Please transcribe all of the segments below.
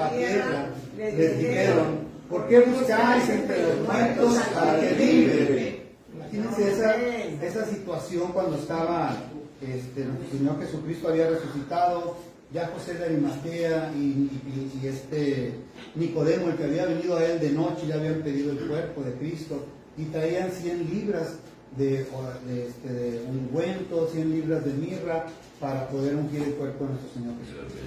la tierra, les dijeron: ¿por qué buscáis entre los muertos al que vive? Imagínense esa situación cuando estaba nuestro Señor Jesucristo había resucitado, ya José de Arimatea y Nicodemo, el que había venido a él de noche, ya habían pedido el cuerpo de Cristo, y traían 100 libras de ungüento, 100 libras de mirra, para poder ungir el cuerpo de nuestro Señor Jesucristo.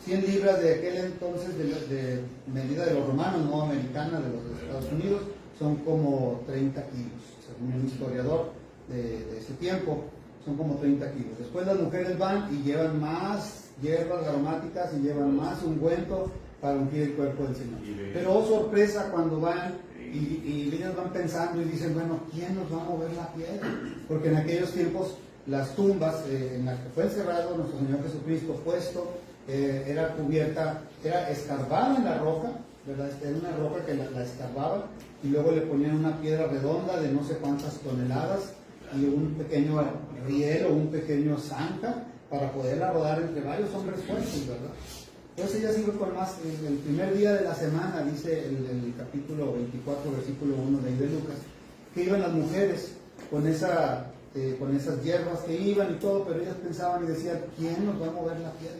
100 libras de aquel entonces, de medida de los romanos, no americana, de los Estados Unidos, son como 30 kilos, según un historiador de ese tiempo, son como 30 kilos. Después las mujeres van y llevan más hierbas aromáticas y llevan más ungüento para ungir el cuerpo del Señor. Pero oh sorpresa cuando van y ellos van pensando y dicen: bueno, ¿quién nos va a mover la piedra? Porque en aquellos tiempos las tumbas en las que fue encerrado nuestro Señor Jesucristo puesto, era cubierta, era escarbada en la roca, ¿verdad? Era una roca que la escarbaban y luego le ponían una piedra redonda de no sé cuántas toneladas y un pequeño riel o un pequeño zanja para poderla rodar entre varios hombres fuertes, ¿verdad? Entonces ella sigue con más. El primer día de la semana, dice el capítulo 24, versículo 1 de Lucas, que iban las mujeres con esas hierbas que iban y todo, pero ellas pensaban y decían: ¿quién nos va a mover la piedra?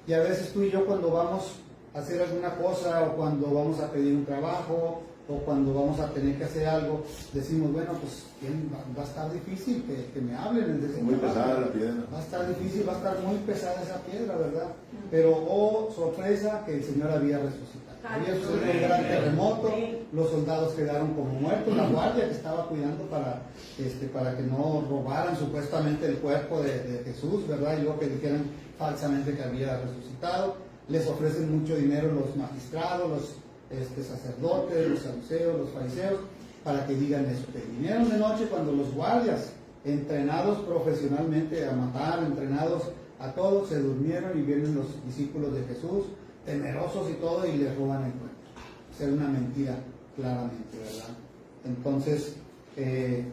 Y a veces tú y yo, cuando vamos a hacer alguna cosa, o cuando vamos a pedir un trabajo, o cuando vamos a tener que hacer algo, decimos: bueno, pues ¿quién va a estar difícil que me hablen? Muy pesada la piedra. Va a estar difícil, va a estar muy pesada esa piedra, ¿verdad? Pero oh sorpresa, que el Señor había resucitado. Había sucedido un gran terremoto, los soldados quedaron como muertos, la guardia que estaba cuidando para que no robaran supuestamente el cuerpo de Jesús, ¿verdad? Y luego que dijeran falsamente que había resucitado. Les ofrecen mucho dinero los magistrados, los sacerdotes, los saduceos, los fariseos, para que digan eso, que vinieron de noche cuando los guardias, entrenados profesionalmente a matar, entrenados a todos, se durmieron, y vienen los discípulos de Jesús, temerosos y todo, y les roban el cuerpo. Era una mentira, claramente, ¿verdad? Entonces,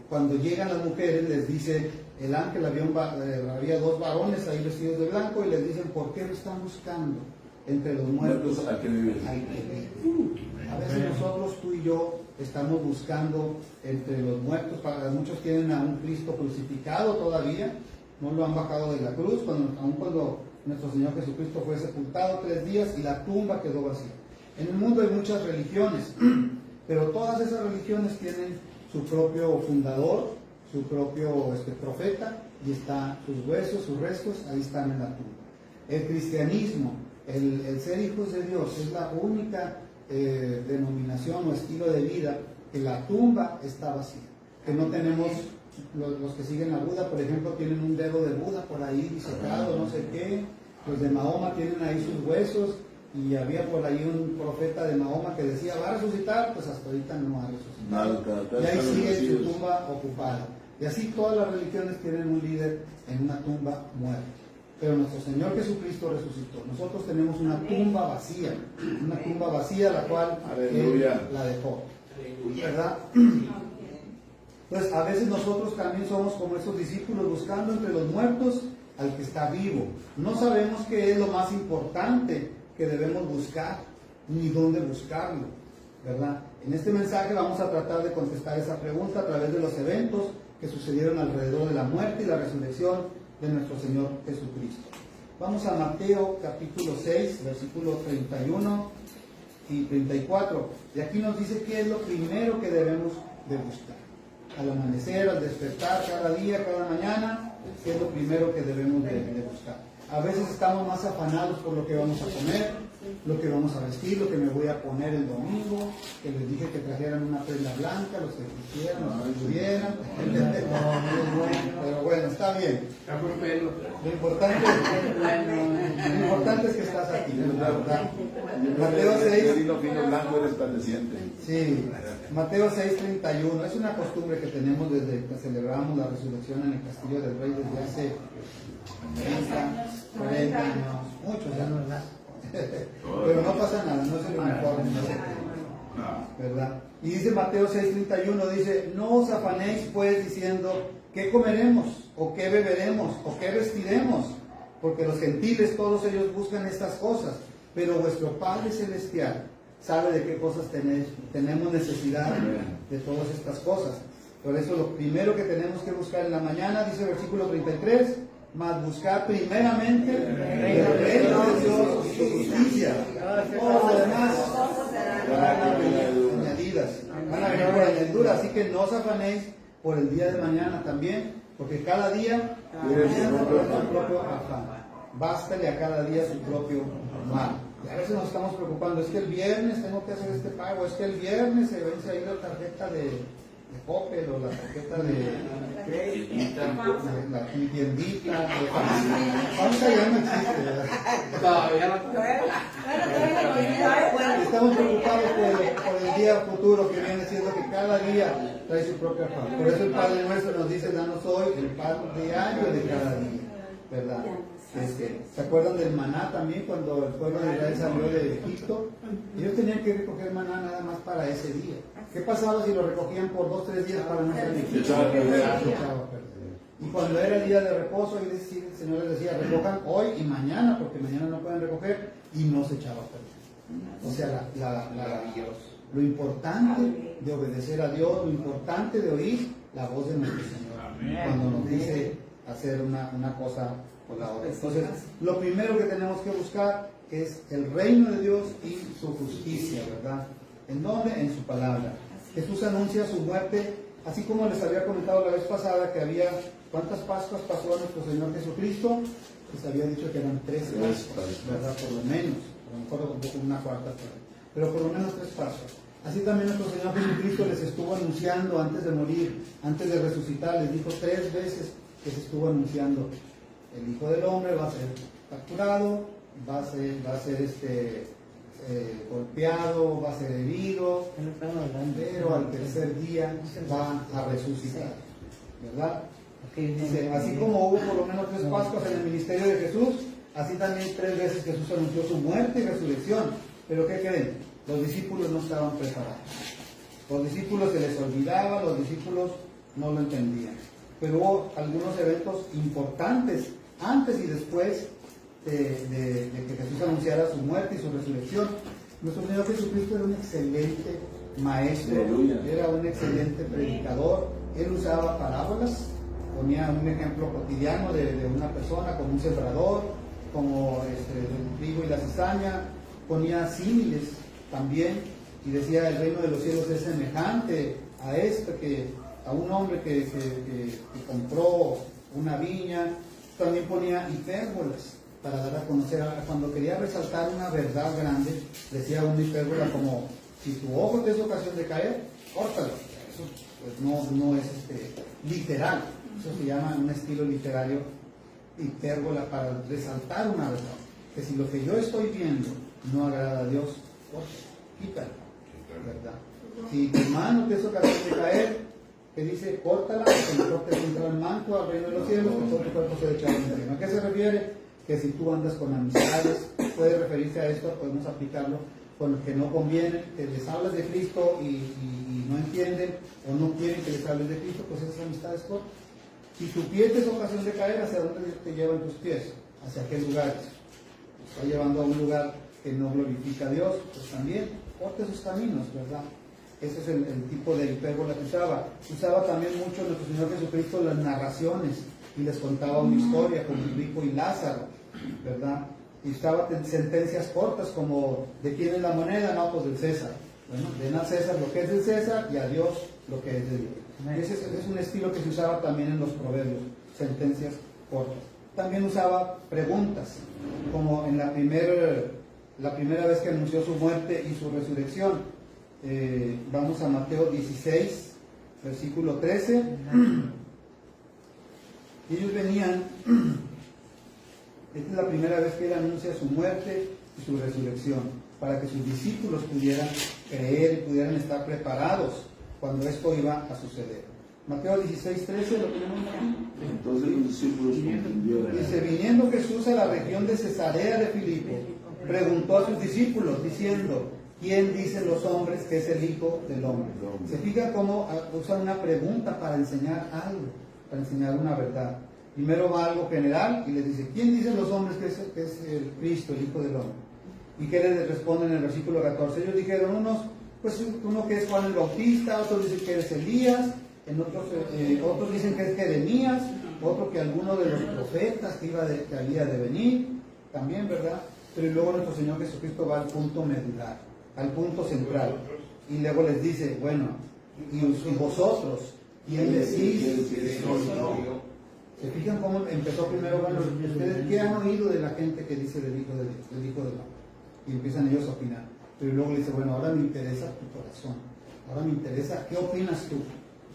cuando llegan las mujeres, les dice el ángel, había dos varones ahí vestidos de blanco, y les dicen: ¿por qué lo están buscando entre los muertos al que vive? A veces nosotros, tú y yo, estamos buscando entre los muertos. Muchos tienen a un Cristo crucificado todavía, no lo han bajado de la cruz, aun cuando nuestro Señor Jesucristo fue sepultado 3 días y la tumba quedó vacía. En el mundo hay muchas religiones, pero todas esas religiones tienen su propio fundador, su propio profeta, y está sus huesos, sus restos, ahí están en la tumba. El cristianismo, el ser hijos de Dios, es la única denominación o estilo de vida que la tumba está vacía, que no tenemos. Los que siguen a Buda, por ejemplo, tienen un dedo de Buda por ahí disecado, no sé qué. Los de Mahoma tienen ahí sus huesos, y había por ahí un profeta de Mahoma que decía: va a resucitar. Pues hasta ahorita no ha resucitado. Y ahí sigue su tumba ocupada. Y así todas las religiones tienen un líder en una tumba muerta. Pero nuestro Señor Jesucristo resucitó. Nosotros tenemos una tumba vacía, la cual Él la dejó, ¿verdad? Entonces, a veces nosotros también somos como esos discípulos, buscando entre los muertos al que está vivo. No sabemos qué es lo más importante que debemos buscar, ni dónde buscarlo, ¿verdad? En este mensaje vamos a tratar de contestar esa pregunta a través de los eventos que sucedieron alrededor de la muerte y la resurrección de nuestro Señor Jesucristo. Vamos a Mateo capítulo 6, versículos 31 y 34. Y aquí nos dice qué es lo primero que debemos de buscar. Al amanecer, al despertar, cada día, cada mañana, qué es lo primero que debemos de buscar. A veces estamos más afanados por lo que vamos a comer, lo que vamos a vestir, lo que me voy a poner el domingo, que les dije que trajeran una prenda blanca, los que quisieran, los que pudieran. Pero bueno, está bien. Lo importante es que estás aquí, ¿verdad? Mateo 6. Sí, Mateo 6:31. Es una costumbre que tenemos desde que celebramos la resurrección en el Castillo del Rey desde hace 30, 40 años, muchos ya, ¿verdad? Pero no pasa nada, no es el uniforme, ¿verdad? Y dice Mateo 6:31, dice: no os afanéis pues diciendo: ¿qué comeremos? ¿O qué beberemos? ¿O qué vestiremos? Porque los gentiles, todos ellos buscan estas cosas. pero vuestro Padre Celestial sabe de qué cosas tenemos necesidad de todas estas cosas. Por eso lo primero que tenemos que buscar en la mañana, dice el versículo 33, mas buscar primeramente el reino de Dios y su justicia. Todo lo demás van a venir añadidas, van a venir por añadidura, así que no os afanéis por el día de mañana también, porque cada día tiene su propio afán. Bástale a cada día su propio mal. Y a veces nos estamos preocupando, es que el viernes tengo que hacer este pago, es que el viernes se vence ahí la tarjeta de Coppel o la tarjeta de la tiendita, ¿cuánta ya no existe? Estamos preocupados por el día futuro que viene siendo que cada día trae su propia pan. Por eso el Padre Nuestro nos dice, danos hoy el pan diario de cada día, ¿verdad? ¿Se acuerdan del maná también cuando el pueblo de Israel salió de Egipto? Ellos tenían que recoger maná nada más para ese día. ¿Qué pasaba si lo recogían por 2 o 3 días para no salir? Se echaba a perder. Y cuando era el día de reposo, el Señor les decía, recojan hoy y mañana, porque mañana no pueden recoger, y no se echaba a perder. O sea, lo importante de obedecer a Dios, lo importante de oír la voz de nuestro Señor, cuando nos dice hacer una cosa o la otra. Entonces, lo primero que tenemos que buscar es el reino de Dios y su justicia, ¿verdad? ¿En dónde? En su palabra. Jesús anuncia su muerte, así como les había comentado la vez pasada que había, ¿cuántas Pascuas pasó a nuestro Señor Jesucristo? Les había dicho que eran 3 Pascuas, ¿verdad? Por lo menos, a lo mejor un poco una cuarta, pero por lo menos 3 Pascuas. Así también nuestro Señor Jesucristo les estuvo anunciando antes de morir, antes de resucitar, les dijo 3 veces que se estuvo anunciando: el Hijo del Hombre va a ser capturado, va a ser golpeado, va a ser herido, pero al tercer día va a resucitar, ¿verdad? Dice, así como hubo por lo menos 3 Pascuas en el ministerio de Jesús, así también 3 veces Jesús anunció su muerte y resurrección. Pero ¿qué creen? Los discípulos no estaban preparados. Los discípulos se les olvidaba, los discípulos no lo entendían. Pero hubo algunos eventos importantes antes y después de que Jesús anunciara su muerte y su resurrección. Nuestro Señor Jesucristo era un excelente maestro, era un excelente predicador. Él usaba parábolas, ponía un ejemplo cotidiano de una persona, como un sembrador, como el trigo y la cizaña, ponía símiles también, y decía: el reino de los cielos es semejante a a un hombre que compró una viña. También ponía hipérbolas para dar a conocer, cuando quería resaltar una verdad grande, decía una hipérbola como: si tu ojo te es ocasión de caer, córtalo. Eso pues no es literal, eso se llama un estilo literario, hipérbola, para resaltar una verdad. Que si lo que yo estoy viendo no agrada a Dios, quítalo, ¿verdad? Si tu mano te es ocasión de caer, que dice, córtala, que mejor te entra el manto al reino de los cielos, que todo tu cuerpo se echa al infierno. ¿A qué se refiere? Que si tú andas con amistades, puede referirse a esto, podemos aplicarlo con los que no convienen, que les hablas de Cristo y no entienden o no quieren que les hables de Cristo, pues esas amistades cortas. Si tu pie te es ocasión de caer, ¿hacia dónde te llevan tus pies? ¿Hacia qué lugares? Te está llevando a un lugar que no glorifica a Dios, pues también corte sus caminos, ¿verdad? Ese es el tipo de hipérbola que usaba. Usaba también mucho nuestro Señor Jesucristo las narraciones y les contaba una historia como el rico y Lázaro, ¿verdad? Y usaba sentencias cortas como: ¿de quién es la moneda? No, pues del César. Bueno, den a César lo que es del César y a Dios lo que es de Dios. Ese es un estilo que se usaba también en los proverbios, sentencias cortas. También usaba preguntas, como en la primera vez que anunció su muerte y su resurrección. Vamos a Mateo 16, versículo 13. Ellos venían, esta es la primera vez que él anuncia su muerte y su resurrección, para que sus discípulos pudieran creer y pudieran estar preparados cuando esto iba a suceder. Mateo 16, 13, ¿lo tenemos aquí? Entonces los discípulos comprendieron. Dice: viniendo Jesús a la región de Cesarea de Filipo, preguntó a sus discípulos, diciendo: ¿quién dicen los hombres que es el Hijo del Hombre? Se fija cómo usan una pregunta para enseñar algo, para enseñar una verdad. Primero va algo general y les dice: ¿quién dicen los hombres que es el Cristo, el Hijo del Hombre? ¿Y qué les responden en el versículo 14? Ellos dijeron unos, pues uno que es Juan el Bautista, otros dicen que es Elías, otros dicen que es Jeremías, otro que alguno de los profetas que había de venir, también, ¿verdad? Pero luego nuestro Señor Jesucristo va al punto medular, al punto central, y luego les dice, bueno, y vosotros, ¿quién decís que soy yo? ¿Se fijan cómo empezó primero? Bueno, ¿ustedes qué han oído de la gente que dice del Hijo de Dios? Y empiezan ellos a opinar. Pero luego le dice, bueno, ahora me interesa tu corazón. Ahora me interesa, ¿qué opinas tú?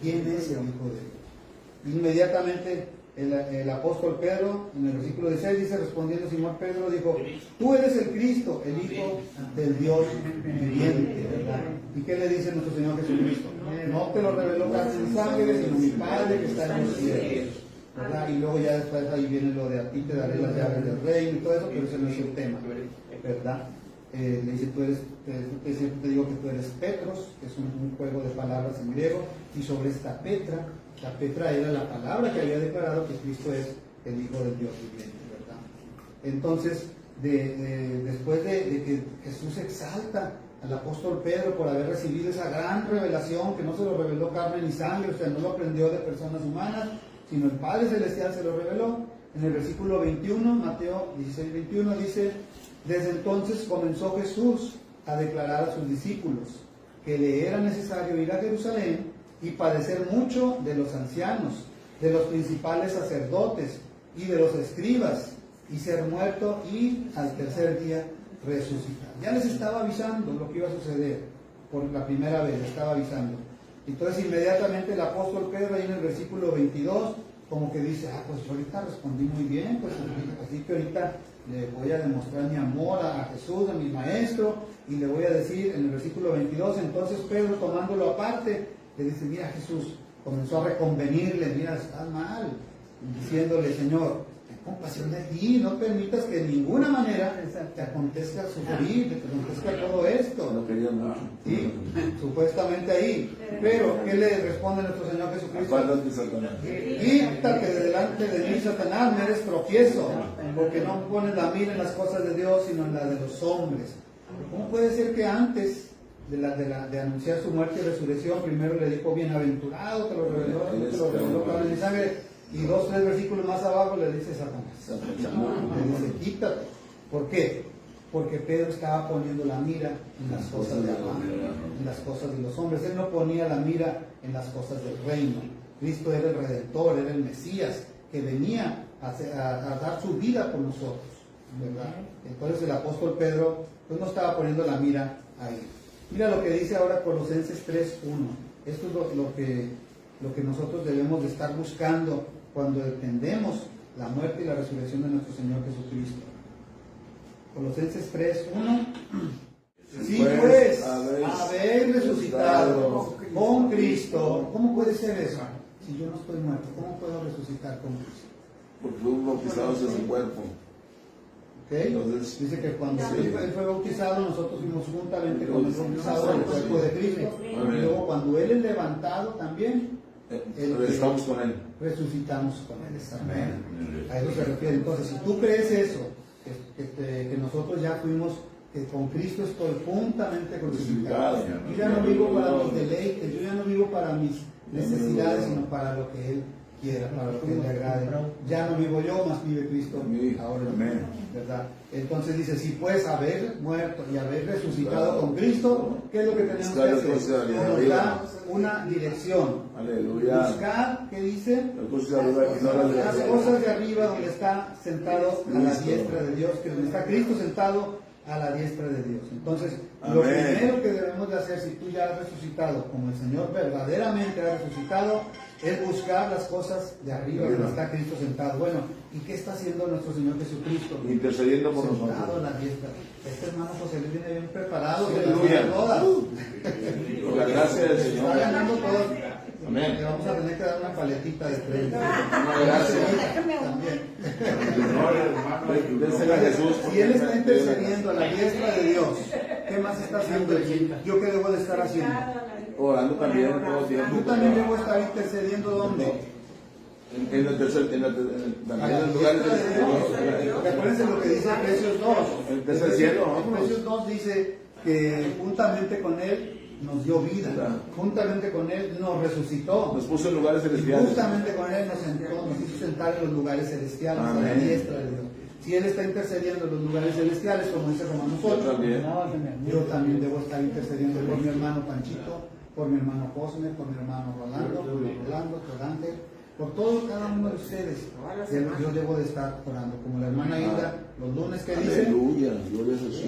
¿Quién es el Hijo de Dios? Inmediatamente el apóstol Pedro, en el versículo 16, dice, respondiendo Simón Pedro, dijo, tú eres el Cristo, el Hijo del Dios viviente, ¿verdad? ¿Y qué le dice nuestro Señor Jesucristo? No te lo reveló carne ni sangre, sino mi Padre que está en los cielos, ¿verdad? Y luego ya después ahí viene lo de a ti te daré las llaves del reino y todo eso, pero ese no es el tema, ¿verdad? Le dice, siempre te digo que tú eres Petros, que es un juego de palabras en griego, y sobre esta Petra, la Petra era la palabra que había declarado que Cristo es el Hijo del Dios viviente, ¿verdad? Entonces, después de que Jesús exalta al apóstol Pedro por haber recibido esa gran revelación, que no se lo reveló carne ni sangre, o sea, no lo aprendió de personas humanas, sino el Padre Celestial se lo reveló. En el versículo 21, Mateo 16, 21, dice, desde entonces comenzó Jesús a declarar a sus discípulos que le era necesario ir a Jerusalén y padecer mucho de los ancianos, de los principales sacerdotes y de los escribas, y ser muerto y al tercer día resucitar. Ya les estaba avisando lo que iba a suceder por la primera vez, les estaba avisando. Entonces inmediatamente el apóstol Pedro ahí en el versículo 22 como que dice, pues ahorita respondí muy bien, pues así que ahorita le voy a demostrar mi amor a Jesús, a mi maestro, y le voy a decir en el versículo 22, entonces Pedro tomándolo aparte, le dice, mira Jesús, comenzó a reconvenirle, mira, estás mal, diciéndole, Señor, ten compasión de ti, no permitas que de ninguna manera te acontezca sufrir, que te acontezca todo esto. No quería mucho. Sí, supuestamente ahí. Pero, ¿qué le responde nuestro Señor Jesucristo? Apártate, Satanás. Quítate de delante de mí, Satanás, me eres tropiezo, porque no pones la mira en las cosas de Dios, sino en las de los hombres. ¿Cómo puede ser que antes de anunciar su muerte y resurrección, primero le dijo, bienaventurado, te lo reveló carne y sangre, y 2, 3 versículos más abajo le dice Satanás? Le dice, quítate. ¿Por qué? Porque Pedro estaba poniendo la mira en las cosas de abajo, en las cosas de los hombres. Él no ponía la mira en las cosas del reino. Cristo era el Redentor, era el Mesías, que venía a dar su vida por nosotros, ¿verdad? Entonces el apóstol Pedro pues no estaba poniendo la mira ahí. Mira lo que dice ahora Colosenses 3:1. Esto es lo que nosotros debemos de estar buscando cuando entendemos la muerte y la resurrección de nuestro Señor Jesucristo. Colosenses 3:1. Si pues habéis resucitado con Cristo, ¿cómo puede ser eso? Si yo no estoy muerto, ¿cómo puedo resucitar con Cristo? Porque fuimos bautizados en su cuerpo. ¿Okay? Entonces, dice que cuando sí. Él fue bautizado, nosotros fuimos juntamente con el bautizado en el cuerpo de Cristo. Y luego cuando Él es levantado también, estamos con Él. Resucitamos con Él. Amén. A eso se refiere. Entonces, si tú crees eso, que nosotros ya fuimos, que con Cristo estoy juntamente crucificado. Yo ya no vivo para mis deleites, yo ya no vivo para mis necesidades, sino para lo que Él quiera, para lo que Él le agrade. Ya no vivo yo, más vive Cristo ahora en mí, ¿verdad? Entonces dice, si pues haber muerto y haber resucitado con Cristo, ¿qué es lo que tenemos que hacer? Nos da una dirección. Aleluya. Buscar, ¿qué dice? Las cosas de arriba donde está sentado a la diestra de Dios, que donde está Cristo sentado a la diestra de Dios. Entonces, lo primero que debemos de hacer, si tú ya has resucitado, como el Señor verdaderamente ha resucitado, es buscar las cosas de arriba donde está Cristo sentado. Bueno, ¿y qué está haciendo nuestro Señor Jesucristo? Intercediendo por nosotros. Sentado a la diestra. Este hermano José Luis viene bien preparado. Aleluya. Por la gracia del Señor. Está ganando todo. Amén. Le vamos a tener que dar una paletita de 30. Gracias. Si Él está intercediendo a la diestra de Dios, ¿qué más está haciendo Él? ¿Yo qué debo de estar haciendo? Orando también todo tiempo. Yo también debo estar intercediendo, ¿dónde? En el tercer, también en el lugar de acuérdense lo que dice Efesios 2. El tercer cielo, ¿no? Efesios 2 dice que juntamente con Él nos dio vida, juntamente con Él nos resucitó, nos puso en lugares y celestiales. justamente con Él nos sentó, nos hizo sentar en los lugares celestiales, a la diestra de Dios. Si Él está intercediendo en los lugares celestiales, como dice Romanos 8, yo también debo estar intercediendo por mi hermano Panchito, por mi hermano Cosme, por mi hermano Rolando, por Ángel, por todo cada uno de ustedes. Yo debo de estar orando, como la hermana Hilda, los lunes que dice. Aleluya, gloria a Jesús.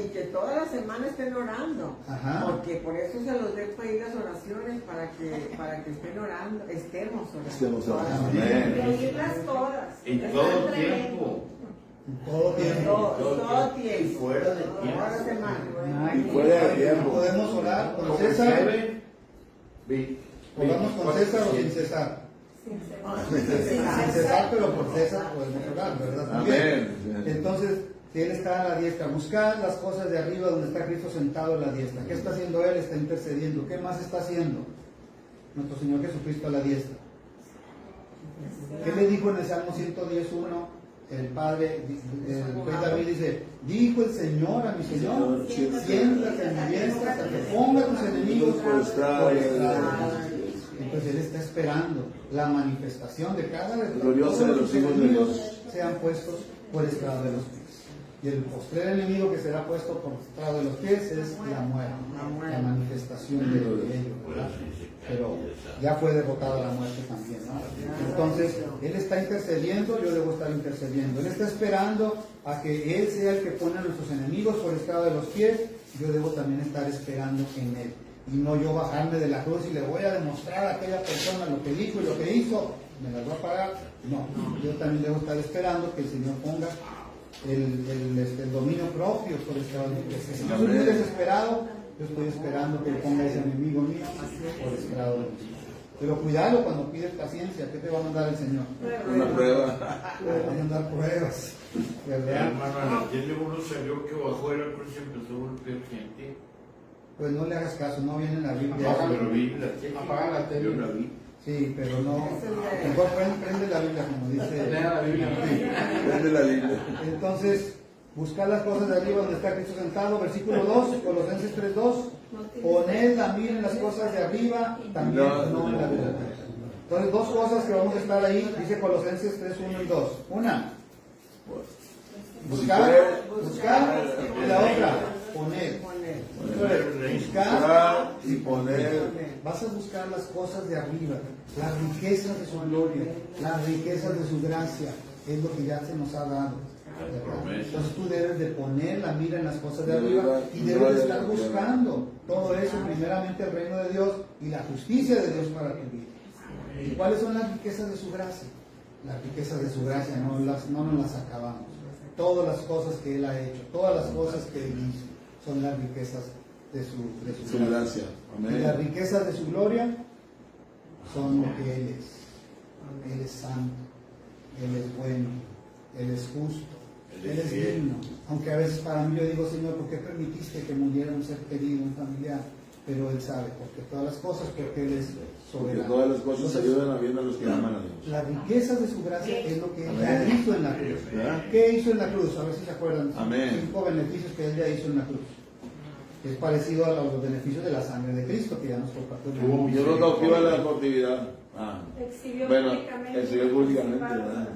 Y que toda la semana estén orando. Ajá. Porque por eso se los dejo ahí las oraciones, para que estén orando, estemos orando. Estemos orando. Amén. Pedirlas todas. En todo tiempo. Todo tiempo. Todo tiempo. Y fuera de tiempo. Toda la semana. Y fuera de tiempo. Podemos orar con Como César. Oramos con César o sin César. Sin César, pero por César podemos orar, ¿verdad? También. Amén. Entonces, si Él está a la diestra, buscar las cosas de arriba donde está Cristo sentado a la diestra. ¿Qué está haciendo Él? Está intercediendo. ¿Qué más está haciendo nuestro Señor Jesucristo a la diestra? ¿Qué le dijo en el Salmo 110:1? El Padre, el rey David dice, dijo el Señor a mi Señor, siéntate a mi diestra hasta que ponga a tus enemigos por estrado de tus pies. Entonces Él está esperando la manifestación de cada vez que Gloriosa de los hijos de Dios sean puestos por estrado de los pies. Y el postrer enemigo que será puesto por estrado de los pies es la muerte, la manifestación de ello, ¿verdad? Pero ya fue derrotada la muerte también, ¿no? Entonces, Él está intercediendo, yo debo estar intercediendo. Él está esperando a que Él sea el que pone a nuestros enemigos por estrado de los pies, yo debo también estar esperando en Él. Y no yo bajarme de la cruz y le voy a demostrar a aquella persona lo que dijo y lo que hizo, me las va a pagar. No, yo también debo estar esperando que el Señor ponga el dominio propio por estrado de los pies. Si yo soy muy desesperado, yo estoy esperando que ponga ese enemigo mío por estrado de los pies. Pero cuidado cuando pides paciencia, ¿qué te va a mandar el Señor? Una prueba. Te va a mandar pruebas, ¿verdad? Hermano, ayer uno salió que bajó de la cruz y empezó a golpear gente. Pues no le hagas caso, no viene en la Biblia. Pero vi la tele. Apaga la tele. Yo la vi. Sí, pero no. Mejor prende la Biblia, como dice. Lea la Biblia. Prende la Biblia. Entonces, buscar las cosas de arriba donde está Cristo sentado, versículo 2, Colosenses 3:2. Poned la mira en las cosas de arriba, también no en la de la tierra. Entonces, dos cosas que vamos a estar ahí, dice Colosenses 3:1 y 2. Una, buscar, y la otra, poner. Buscar y poner. Vas a buscar las cosas de arriba, las riquezas de su gloria, las riquezas de su gracia, es lo que ya se nos ha dado. Entonces tú debes de poner la mira en las cosas de arriba y debes de estar buscando todo eso, primeramente el reino de Dios y la justicia de Dios para tu vida. ¿Y cuáles son las riquezas de su gracia? Las riquezas de su gracia no nos las acabamos. Todas las cosas que Él ha hecho, todas las cosas que Él hizo, son las riquezas de su gracia. Y las riquezas de su gloria son lo que Él es. Él es santo, Él es bueno, Él es justo, Él es digno. Aunque a veces para mí yo digo, Señor, ¿por qué permitiste que muriera un ser querido, un familiar? Pero Él sabe, porque todas las cosas, porque Él es soberano. Porque todas las cosas ayudan a bien a los que aman a Dios. Las riquezas de su gracia es lo que Él ya hizo en la cruz. ¿Qué hizo en la cruz? A ver si se acuerdan. Amén. 5 beneficios que Él ya hizo en la cruz. Es parecido a los beneficios de la sangre de Cristo que ya nos compartió. Yo no cautiva la cautividad. Bueno, exhibió públicamente, públicamente, ¿verdad?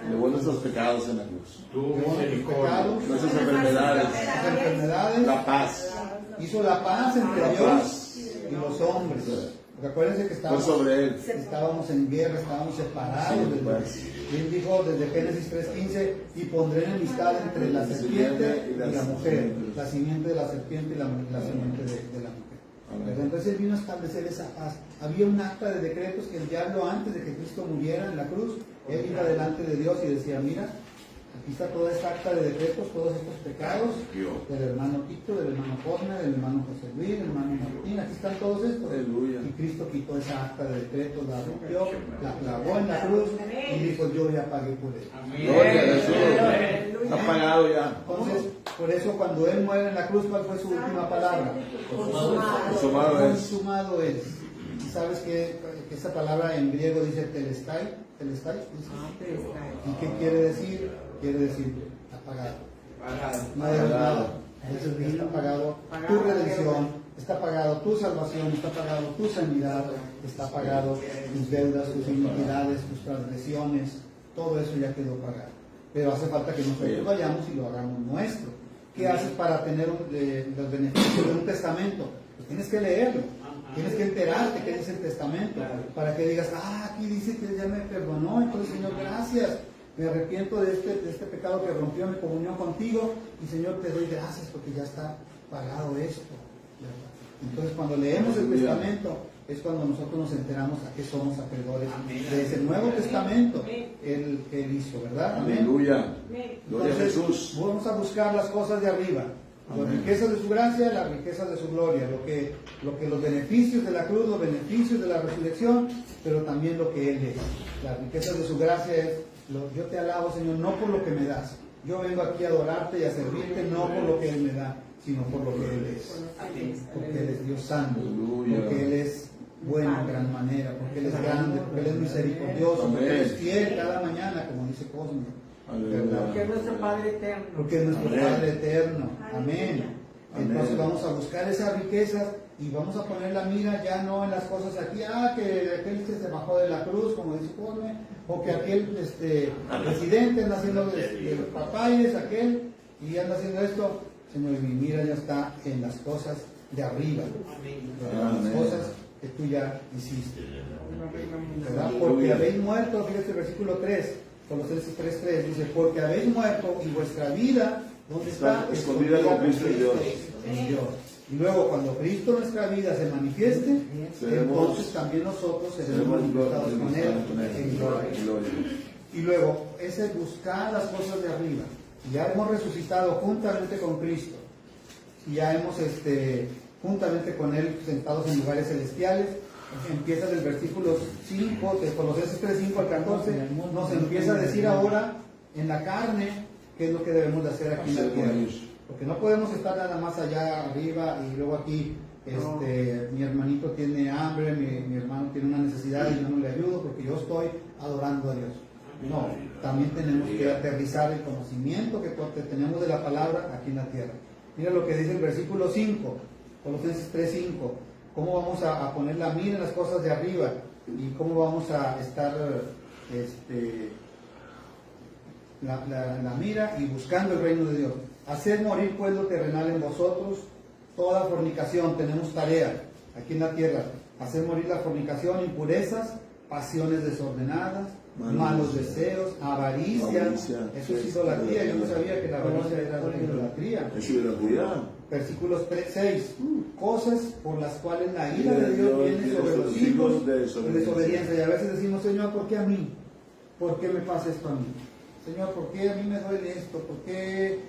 Llevó nuestros pecados en la cruz. Tuvo Llevó nuestros misericordia. pecados, Nuestras enfermedades. nuestras enfermedades, La paz. hizo la paz entre La Dios paz. y los hombres. Porque acuérdense que Fue sobre él. estábamos en guerra, estábamos separados de Dios. Y Él dijo desde Génesis 3:15, y pondré enemistad entre la serpiente y la mujer, la simiente de la serpiente y la simiente de la mujer. ¿Verdad? Entonces Él vino a establecer esa paz. Había un acta de decretos que el diablo, antes de que Cristo muriera en la cruz, Él iba delante de Dios y decía, mira, aquí está toda esta acta de decretos, todos estos pecados del hermano Tito, del hermano Cosme, del hermano José Luis, del hermano Martín, aquí están todos estos. Aleluya. Y Cristo quitó esa acta de decretos, la rompió, la clavó en la cruz y dijo, yo ya pagué por él. Gloria a Jesús. Está pagado ya. Entonces, por eso cuando Él muere en la cruz, ¿cuál fue su última palabra? Consumado es. Consumado es. Y sabes que que esa palabra en griego dice telestai, telestai, ¿y qué quiere decir? Quiere decir apagado. No debes nada. Está pagado tu redención, está pagado tu salvación, está pagado tu sanidad, está pagado tus deudas, tus iniquidades, tus transgresiones, todo eso ya quedó pagado. Pero hace falta que nosotros vayamos y lo hagamos nuestro. ¿Qué haces para tener los beneficios de un testamento? Pues tienes que leerlo, tienes que enterarte qué dice el testamento, para que digas, aquí dice que ya me perdonó, entonces Señor, gracias, me arrepiento de este pecado que rompió mi comunión contigo, y Señor, te doy gracias porque ya está pagado esto. Entonces cuando leemos el testamento, es cuando nosotros nos enteramos a qué somos acreedores de ese nuevo testamento el que él hizo, ¿verdad? Amén. Aleluya. Gloria a Entonces, Jesús. vamos a buscar las cosas de arriba, las riquezas de su gracia, las riquezas de su gloria, lo que los beneficios de la cruz, los beneficios de la resurrección, pero también lo que él es. Las riquezas de su gracia es, yo te alabo, Señor, no por lo que me das. Yo vengo aquí a adorarte y a servirte, no por lo que él me da, sino por lo que él es. Porque él es Dios santo, porque él es bueno en gran manera, porque él es grande, porque él es misericordioso, porque él es fiel cada mañana, como dice Cosmo. Porque es nuestro Padre eterno. Porque es nuestro Padre eterno. Amén. Entonces vamos a buscar esas riquezas y vamos a poner la mira ya no en las cosas aquí, que aquel se bajó de la cruz, como dice Cosme, o que aquel presidente anda haciendo de los papayes, aquel, y anda haciendo esto. Señor, mi mira ya está en las cosas de arriba, en las cosas que tú ya hiciste, ¿verdad? Porque habéis muerto, fíjate el versículo 3, Colosenses 3:3, dice, porque habéis muerto y vuestra vida, ¿dónde está? Escondida con Cristo en Dios. En Dios. Y luego cuando Cristo nuestra vida se manifieste, entonces también nosotros seremos manifestados con Él en gloria. Y luego, ese es buscar las cosas de arriba. Ya hemos resucitado juntamente con Cristo. Y ya hemos juntamente con Él sentados en lugares celestiales. Empieza del versículo 5, de Colosenses 3:5 al 14, nos empieza a decir ahora en la carne qué es lo que debemos de hacer aquí en la tierra. Porque no podemos estar nada más allá arriba y luego aquí mi hermanito tiene hambre, mi hermano tiene una necesidad y yo no le ayudo porque yo estoy adorando a Dios. No, también tenemos que aterrizar el conocimiento que tenemos de la palabra aquí en la tierra. Mira lo que dice el versículo 5, Colosenses 3:5. ¿Cómo vamos a poner la mira en las cosas de arriba? ¿Y cómo vamos a estar la mira y buscando el reino de Dios? Hacer morir pues lo terrenal en vosotros, toda fornicación. Tenemos tarea aquí en la tierra. Hacer morir la fornicación, impurezas, pasiones desordenadas, malos deseos, avaricia. Eso es idolatría. Yo no sabía que la avaricia era idolatría. Es idolatría. Versículos 6, cosas por las cuales la ira de Dios viene sobre los hijos de desobediencia. Y a veces decimos, Señor, ¿por qué a mí? ¿Por qué me pasa esto a mí? Señor, ¿por qué a mí me duele esto? ¿Por qué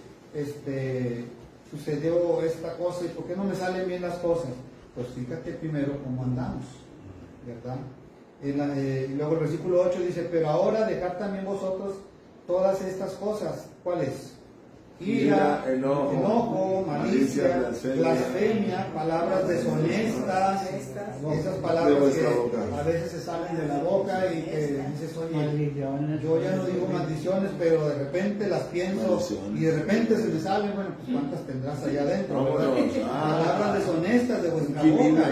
sucedió esta cosa? ¿Y por qué no me salen bien las cosas? Pues fíjate primero cómo andamos, ¿verdad? Y luego el versículo 8 dice, pero ahora dejad también vosotros todas estas cosas. ¿Cuáles? Ira, enojo, malicia, blasfemia, palabras deshonestas, esas palabras que a veces se salen de la boca y que dices, oye, yo ya no digo maldiciones, pero de repente las pienso y de repente se me salen, bueno, pues cuántas tendrás allá adentro, ¿verdad? Palabras deshonestas de vuestra boca.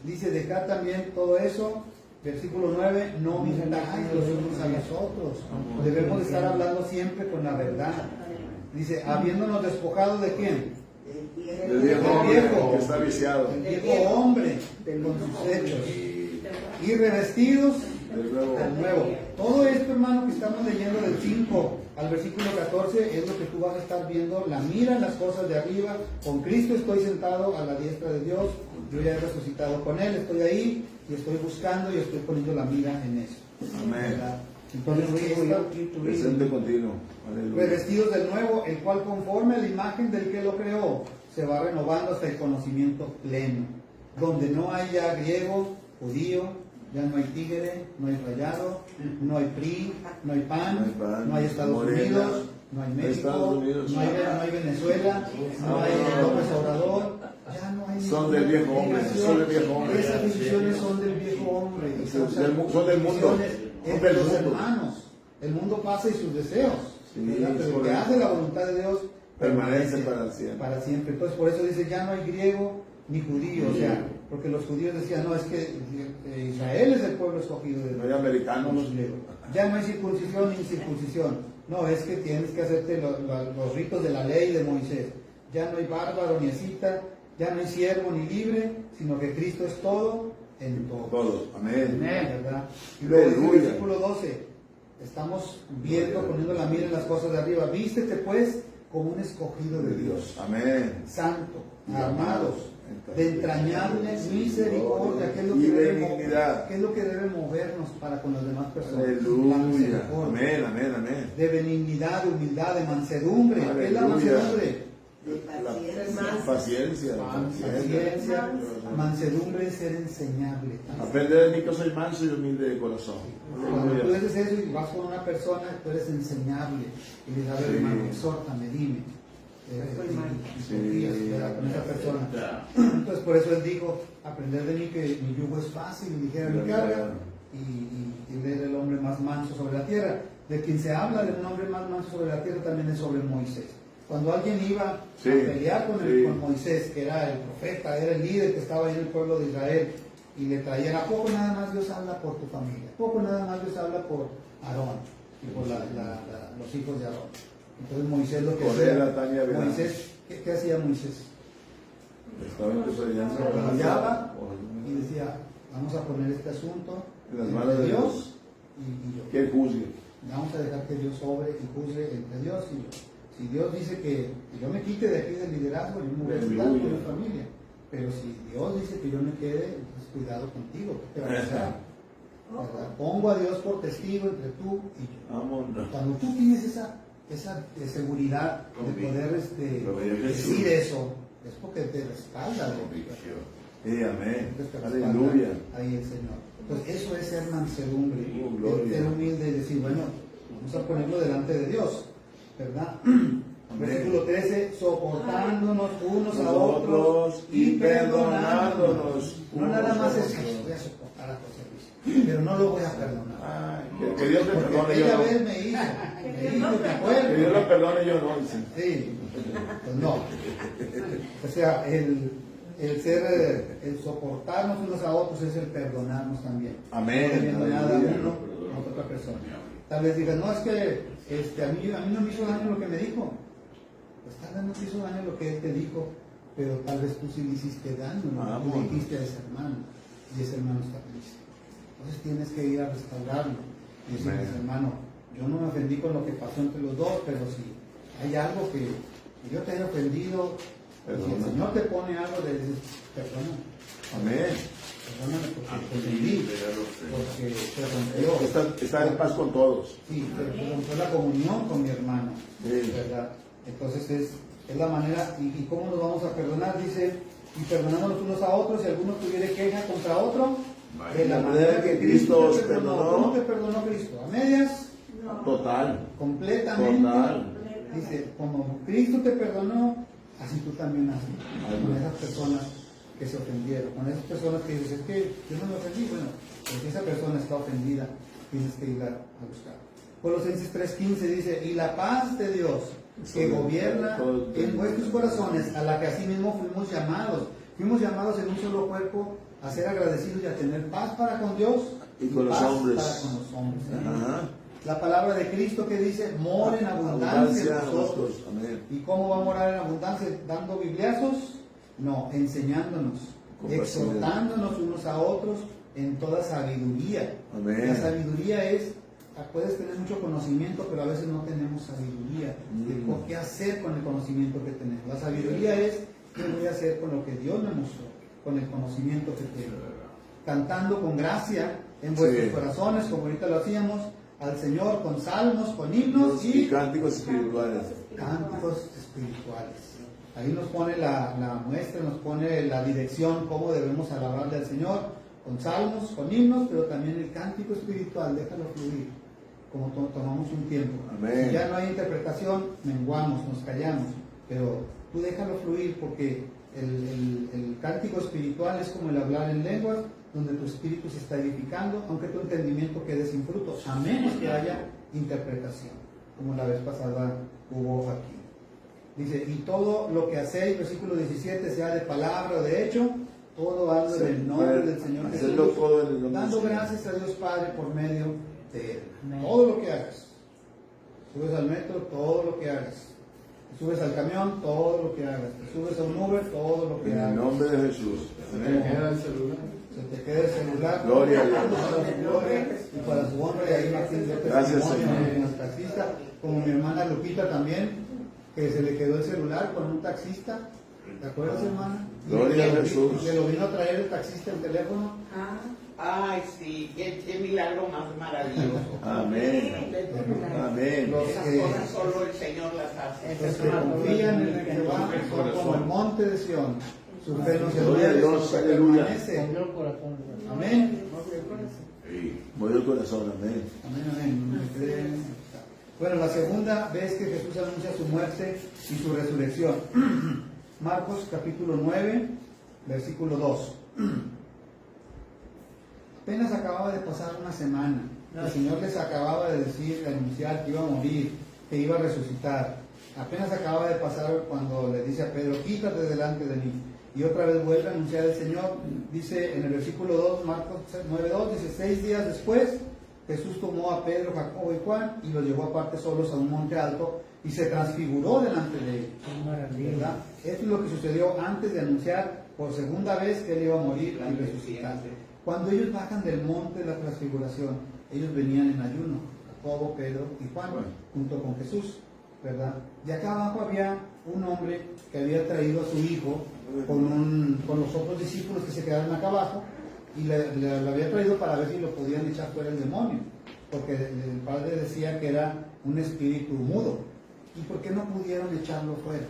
Dice, dejad también todo eso. Versículo 9, no mintáis los unos a los otros. Debemos estar hablando siempre con la verdad. Dice, habiéndonos despojado de quién? Del viejo que está viciado. El viejo hombre con sus hechos. Y revestidos del nuevo. Todo esto, hermano, que estamos leyendo del 5 al versículo 14 es lo que tú vas a estar viendo. La mira en las cosas de arriba. Con Cristo estoy sentado a la diestra de Dios. Yo ya he resucitado con Él. Estoy ahí y estoy buscando y estoy poniendo la mira en eso. Amén. Entonces, presente continuo. Revestidos del nuevo, el cual conforme a la imagen del que lo creó, se va renovando hasta el conocimiento pleno, donde no hay ya griego, judío, ya no hay tigre, no hay rayado, no hay PRI, no hay PAN, no hay Estados Unidos, no hay México, no hay Venezuela, no hay López Obrador, ya no hay Son del viejo hombre, son del viejo hombre. Esas divisiones son del viejo hombre. Son del mundo. Entre los hermanos. El mundo pasa y sus deseos. Pero el que hace la voluntad de Dios permanece para siempre. Entonces, por eso dice, ya no hay griego ni judío. O sea, porque los judíos decían, no, es que Israel es el pueblo escogido de Dios. No hay americanos. No los griegos. Ya no hay circuncisión ni incircuncisión. No, es que tienes que hacerte los ritos de la ley de Moisés. Ya no hay bárbaro ni escita, ya no hay siervo ni libre, sino que Cristo es todo en todo. Todos. Amén. ¿Verdad? Y luego en el versículo 12, estamos viendo, poniendo la mira en las cosas de arriba. Vístete pues como un escogido de Dios. Amén. Santo, armados, de entrañable misericordia, que es lo que debe movernos para con las demás personas. Aleluya. Amén, amén, amén. De benignidad, de humildad, de mansedumbre. ¿Qué es la mansedumbre? Paciencia. Mansedumbre es ser enseñable. Aprende de mí que soy manso y humilde de corazón. Cuando tú dices eso y vas con una persona, tú eres enseñable. Y le das, hermano, exhórtame, dime. Con esa persona. Entonces, por eso él dijo: aprender de mí que mi yugo es fácil y ligera mi carga. Y él era el hombre más manso sobre la tierra. De quien se habla de un hombre más manso sobre la tierra también es sobre Moisés. Cuando alguien iba a pelear con Moisés, que era el profeta, era el líder que estaba ahí en el pueblo de Israel, y le traían, ¿a poco nada más Dios habla por tu familia? ¿A poco nada más Dios habla por Aarón y por los hijos de Aarón? Entonces Moisés lo que hacía, Moisés, ¿qué hacía Moisés? Estaba y decía, vamos a poner este asunto en las manos de Dios y yo. Que juzgue. Vamos a dejar que Dios obre y juzgue entre Dios y yo. Si Dios dice que yo me quite de aquí del liderazgo, yo me voy a quedar con mi familia. Pero si Dios dice que yo me quede, pues cuidado contigo, ¿qué te va a pasar? Pongo a Dios por testigo entre tú y yo. Cuando tú tienes esa seguridad de poder decir eso, es porque te respalda. Amén. Aleluya. Ahí el Señor. Entonces, eso es ser mansedumbre, ser humilde y decir, bueno, vamos a ponerlo delante de Dios, ¿verdad? Versículo 13, soportándonos unos a otros y perdonándonos. No nada más es que voy a soportar a José Luis, pero no lo voy a perdonar. Que Dios me perdone. Aquella vez me hizo, me acuerdo. Que Dios lo perdone, yo no. Sí, pues no. O sea, el soportarnos unos a otros es el perdonarnos también. Amén. No debiendo nada uno a otra persona. Tal vez digas, no, es que a mí no me hizo daño lo que me dijo. Pues tal vez no te hizo daño lo que él te dijo, pero tal vez tú sí le hiciste daño, ¿no? Tú le dijiste a ese hermano, y ese hermano está triste. Entonces tienes que ir a restaurarlo y decirle, hermano, yo no me ofendí con lo que pasó entre los dos, pero si hay algo que yo te haya ofendido, si el Señor te pone algo, le dices, perdona. Amén. Perdóname porque te ofendí, porque te rompió. Está en paz con todos. Sí, te rompió la comunión con mi hermano, ¿verdad? Entonces es la manera. ¿Y cómo nos vamos a perdonar? Dice, y perdonándonos unos a otros, si alguno tuviera queja contra otro, de la manera que Cristo te perdonó. ¿Cómo te perdonó Cristo? ¿A medias? No. Total. Completamente. Total. Dice, como Cristo te perdonó, así tú también haces. Con esas personas que se ofendieron, con esas personas que dices, es que yo no me ofendí. Bueno, pues si esa persona está ofendida, tienes que ir a buscar. Colosenses 3:15 dice, y la paz de Dios, que gobierna en vuestros corazones, a la que asimismo fuimos llamados en un solo cuerpo a ser agradecidos y a tener paz para con Dios y con los hombres. Para con los hombres. La palabra de Cristo que dice, mora en abundancia en nosotros. ¿Y cómo va a morar en abundancia? ¿Dando bibliazos? No, enseñándonos, exhortándonos unos a otros en toda sabiduría. Amén. La sabiduría puedes tener mucho conocimiento, pero a veces no tenemos sabiduría de qué hacer con el conocimiento que tenemos. La sabiduría es qué voy a hacer con lo que Dios me mostró, con el conocimiento que tengo. Cantando con gracia en vuestros corazones, como ahorita lo hacíamos, al Señor con salmos, con himnos y cánticos espirituales. Cánticos espirituales. Ahí nos pone la muestra, nos pone la dirección, cómo debemos alabarle al Señor, con salmos, con himnos, pero también el cántico espiritual, déjalo fluir, como tomamos un tiempo. Amén. Si ya no hay interpretación, menguamos, nos callamos, pero tú déjalo fluir porque El cántico espiritual es como el hablar en lenguas, donde tu espíritu se está edificando, aunque tu entendimiento quede sin fruto, a menos que haya interpretación, como la vez pasada hubo aquí. Dice, y todo lo que hacéis, versículo 17, sea de palabra o de hecho, todo hazlo en el nombre del Señor Jesús, dando gracias a Dios Padre por medio de Él. Todo lo que hagas. Subes al metro, todo lo que hagas. Te subes al camión, todo lo que hagas. Te subes a un Uber, todo lo que hagas. En el nombre de Jesús. Se te queda el celular. Gloria a Dios. Y para su honra, y ahí Martín dio testimonio en el taxista, como mi hermana Lupita también, que se le quedó el celular con un taxista. ¿Te acuerdas, hermana? Gloria a Jesús. Le lo vino a traer el taxista el teléfono. Ay, sí, qué milagro más maravilloso. Amén. Amén. Esas cosas solo el Señor las hace. Los que confían en el Jehová son como el monte de Sión. Su fe no se Gloria a duele, Dios, su fe aleluya. permanece. Amén. Movió el corazón, amén. Amén. Bueno, la segunda vez que Jesús anuncia su muerte y su resurrección. Marcos capítulo 9, versículo 2. Apenas acababa de pasar una semana. El Señor les acababa de decir, de anunciar que iba a morir, que iba a resucitar. Apenas acababa de pasar cuando le dice a Pedro, quítate delante de mí. Y otra vez vuelve a anunciar el Señor. Dice en el versículo 2, Marcos 9:2, dice, 6 días después, Jesús tomó a Pedro, Jacobo y Juan y los llevó aparte solos a un monte alto y se transfiguró delante de ellos. ¿Verdad? Esto es lo que sucedió antes de anunciar por segunda vez que él iba a morir y resucitar. Cuando ellos bajan del monte de la transfiguración, ellos venían en ayuno, Jacobo, Pedro y Juan, junto con Jesús, ¿verdad? Y acá abajo había un hombre que había traído a su hijo con los otros discípulos que se quedaron acá abajo, y le había traído para ver si lo podían echar fuera el demonio, porque el padre decía que era un espíritu mudo. ¿Y por qué no pudieron echarlo fuera?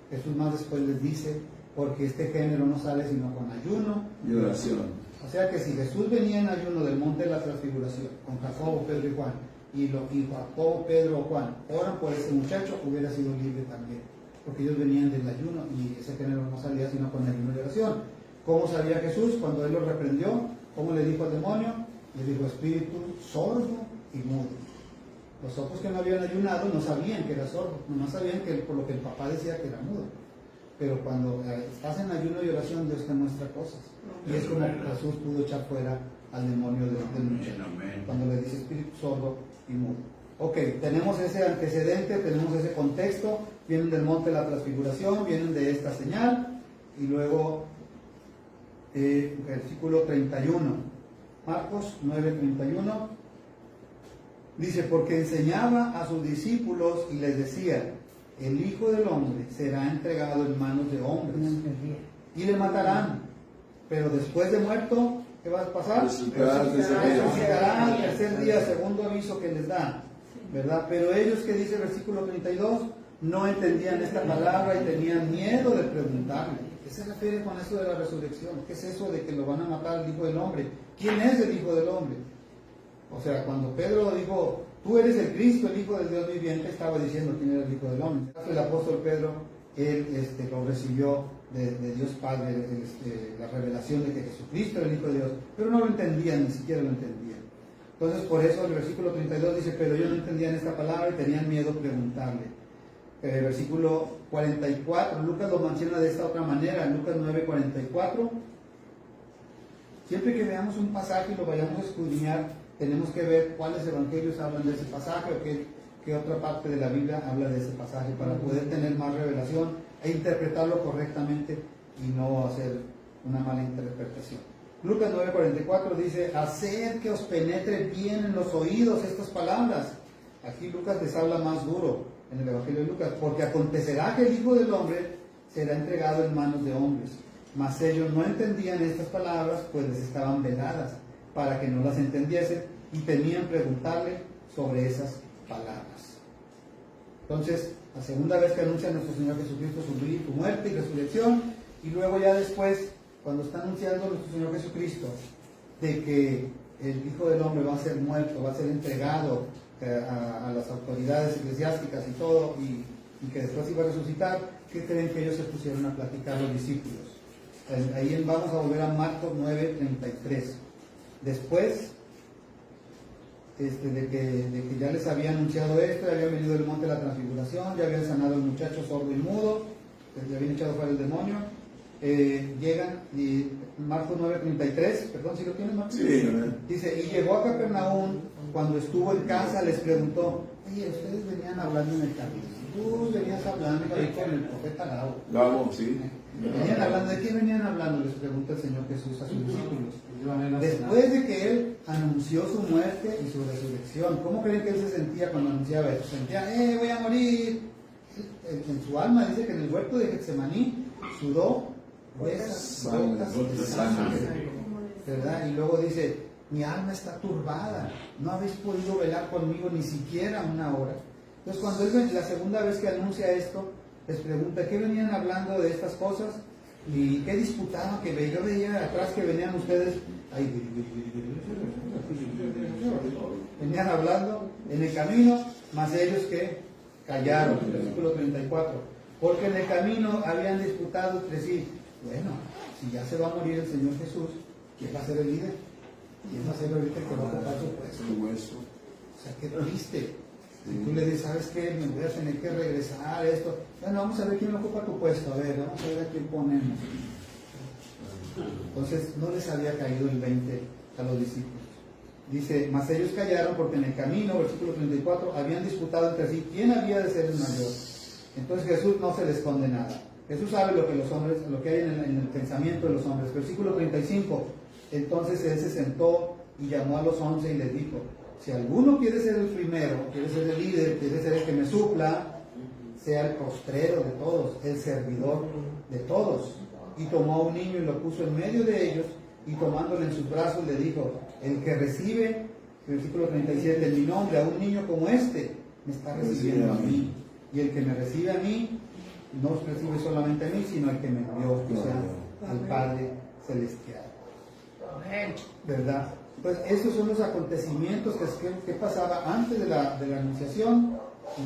Jesús más después les dice, porque este género no sale sino con ayuno y oración. O sea que si Jesús venía en ayuno del monte de la transfiguración con Jacobo, Pedro y Juan, y Jacobo, Pedro o Juan oran por ese muchacho, hubiera sido libre también, porque ellos venían del ayuno y ese género no salía sino con ayuno y oración. ¿Cómo sabía Jesús cuando él lo reprendió? ¿Cómo le dijo al demonio? Le dijo, espíritu sordo y mudo. Los otros que no habían ayunado no sabían que era sordo, no sabían que por lo que el papá decía que era mudo. Pero cuando estás en ayuno y oración, Dios te muestra cosas. Y es como Jesús pudo echar fuera al demonio del muchacho, cuando le dice espíritu sordo y mudo. Ok, tenemos ese antecedente, tenemos ese contexto, vienen del monte de la transfiguración, vienen de esta señal, y luego versículo 31, Marcos 9:31, dice, porque enseñaba a sus discípulos y les decía, el Hijo del Hombre será entregado en manos de hombres y le matarán, pero después de muerto, ¿qué va a pasar? Resucitará al tercer día, segundo aviso que les da, ¿verdad? Pero ellos, que dice el versículo 32, no entendían esta palabra y tenían miedo de preguntarle. ¿Qué se refiere con eso de la resurrección? ¿Qué es eso de que lo van a matar al Hijo del Hombre? ¿Quién es el Hijo del Hombre? O sea, cuando Pedro dijo, tú eres el Cristo, el Hijo del Dios viviente, estaba diciendo quién era el Hijo del Hombre. El apóstol Pedro, él lo recibió de Dios Padre, la revelación de que Jesucristo era el Hijo de Dios, pero no lo entendían, ni siquiera lo entendían. Entonces, por eso el versículo 32 dice, pero ellos no entendían esta palabra y tenían miedo de preguntarle. Versículo 44, Lucas lo menciona de esta otra manera, en Lucas 9:44. Siempre que veamos un pasaje y lo vayamos a escudriñar, tenemos que ver cuáles evangelios hablan de ese pasaje o qué otra parte de la Biblia habla de ese pasaje para poder tener más revelación e interpretarlo correctamente y no hacer una mala interpretación. Lucas 9:44 dice, hacer que os penetre bien en los oídos estas palabras. Aquí Lucas les habla más duro en el Evangelio de Lucas, porque acontecerá que el Hijo del Hombre será entregado en manos de hombres, mas ellos no entendían estas palabras, pues les estaban veladas, para que no las entendiesen, y temían preguntarle sobre esas palabras. Entonces, la segunda vez que anuncia nuestro Señor Jesucristo su muerte y resurrección, y luego ya después, cuando está anunciando nuestro Señor Jesucristo, de que el Hijo del Hombre va a ser muerto, va a ser entregado a las autoridades eclesiásticas y todo, y que después iba a resucitar, ¿qué creen que ellos se pusieron a platicar los discípulos? Ahí vamos a volver a Marcos 9:33. Después de que ya les había anunciado esto, ya habían venido del monte de la transfiguración, ya habían sanado al muchacho sordo y mudo, le habían echado fuera el demonio, llegan y Marcos 9:33, perdón, ¿si lo tienes, Marcos? Sí. Dice, y llegó a Capernaum, cuando estuvo en casa les preguntó, oye, ustedes venían hablando en el camino, tú venías hablando ahí con el profeta Gabo. Gabo, sí. Venían hablando, ¿de qué venían hablando? Les pregunta el Señor Jesús a sus discípulos. Después de que Él anunció su muerte y su resurrección, ¿cómo creen que Él se sentía cuando anunciaba eso? Sentía, voy a morir. En su alma dice que en el huerto de Getsemaní sudó gotas de sangre, ¿verdad? Y luego dice, mi alma está turbada, no habéis podido velar conmigo ni siquiera una hora. Entonces cuando Él, la segunda vez que anuncia esto, les pregunta, ¿qué venían hablando de estas cosas? ¿Y qué disputaban? Que yo veía atrás que venían ustedes, venían hablando en el camino, mas ellos que callaron, versículo 34, porque en el camino habían disputado entre sí, bueno, si ya se va a morir el Señor Jesús, ¿quién va a ser el líder? ¿Quién va a ser ahorita el que va a ocupar su puesto? O sea, qué triste. Si tú le dices, ¿sabes qué? Me voy a tener que regresar esto. Bueno, vamos a ver quién ocupa tu puesto. A ver, vamos a ver a quién ponemos. Entonces, no les había caído el 20 a los discípulos. Dice, mas ellos callaron porque en el camino, versículo 34, habían disputado entre sí quién había de ser el mayor. Entonces Jesús no se le esconde nada. Jesús sabe lo que los hombres, lo que hay en el pensamiento de los hombres. Versículo 35, entonces Él se sentó y llamó a los 11 y les dijo, si alguno quiere ser el primero, quiere ser el líder, quiere ser el que me supla, sea el postrero de todos, el servidor de todos. Y tomó a un niño y lo puso en medio de ellos, y tomándole en sus brazos le dijo, el que recibe, versículo 37, en mi nombre a un niño como este, me está recibiendo a mí. Y el que me recibe a mí, no recibe solamente a mí, sino al que me envió, o sea, al Padre Celestial. ¿Verdad? Pues esos son los acontecimientos que pasaba antes de la anunciación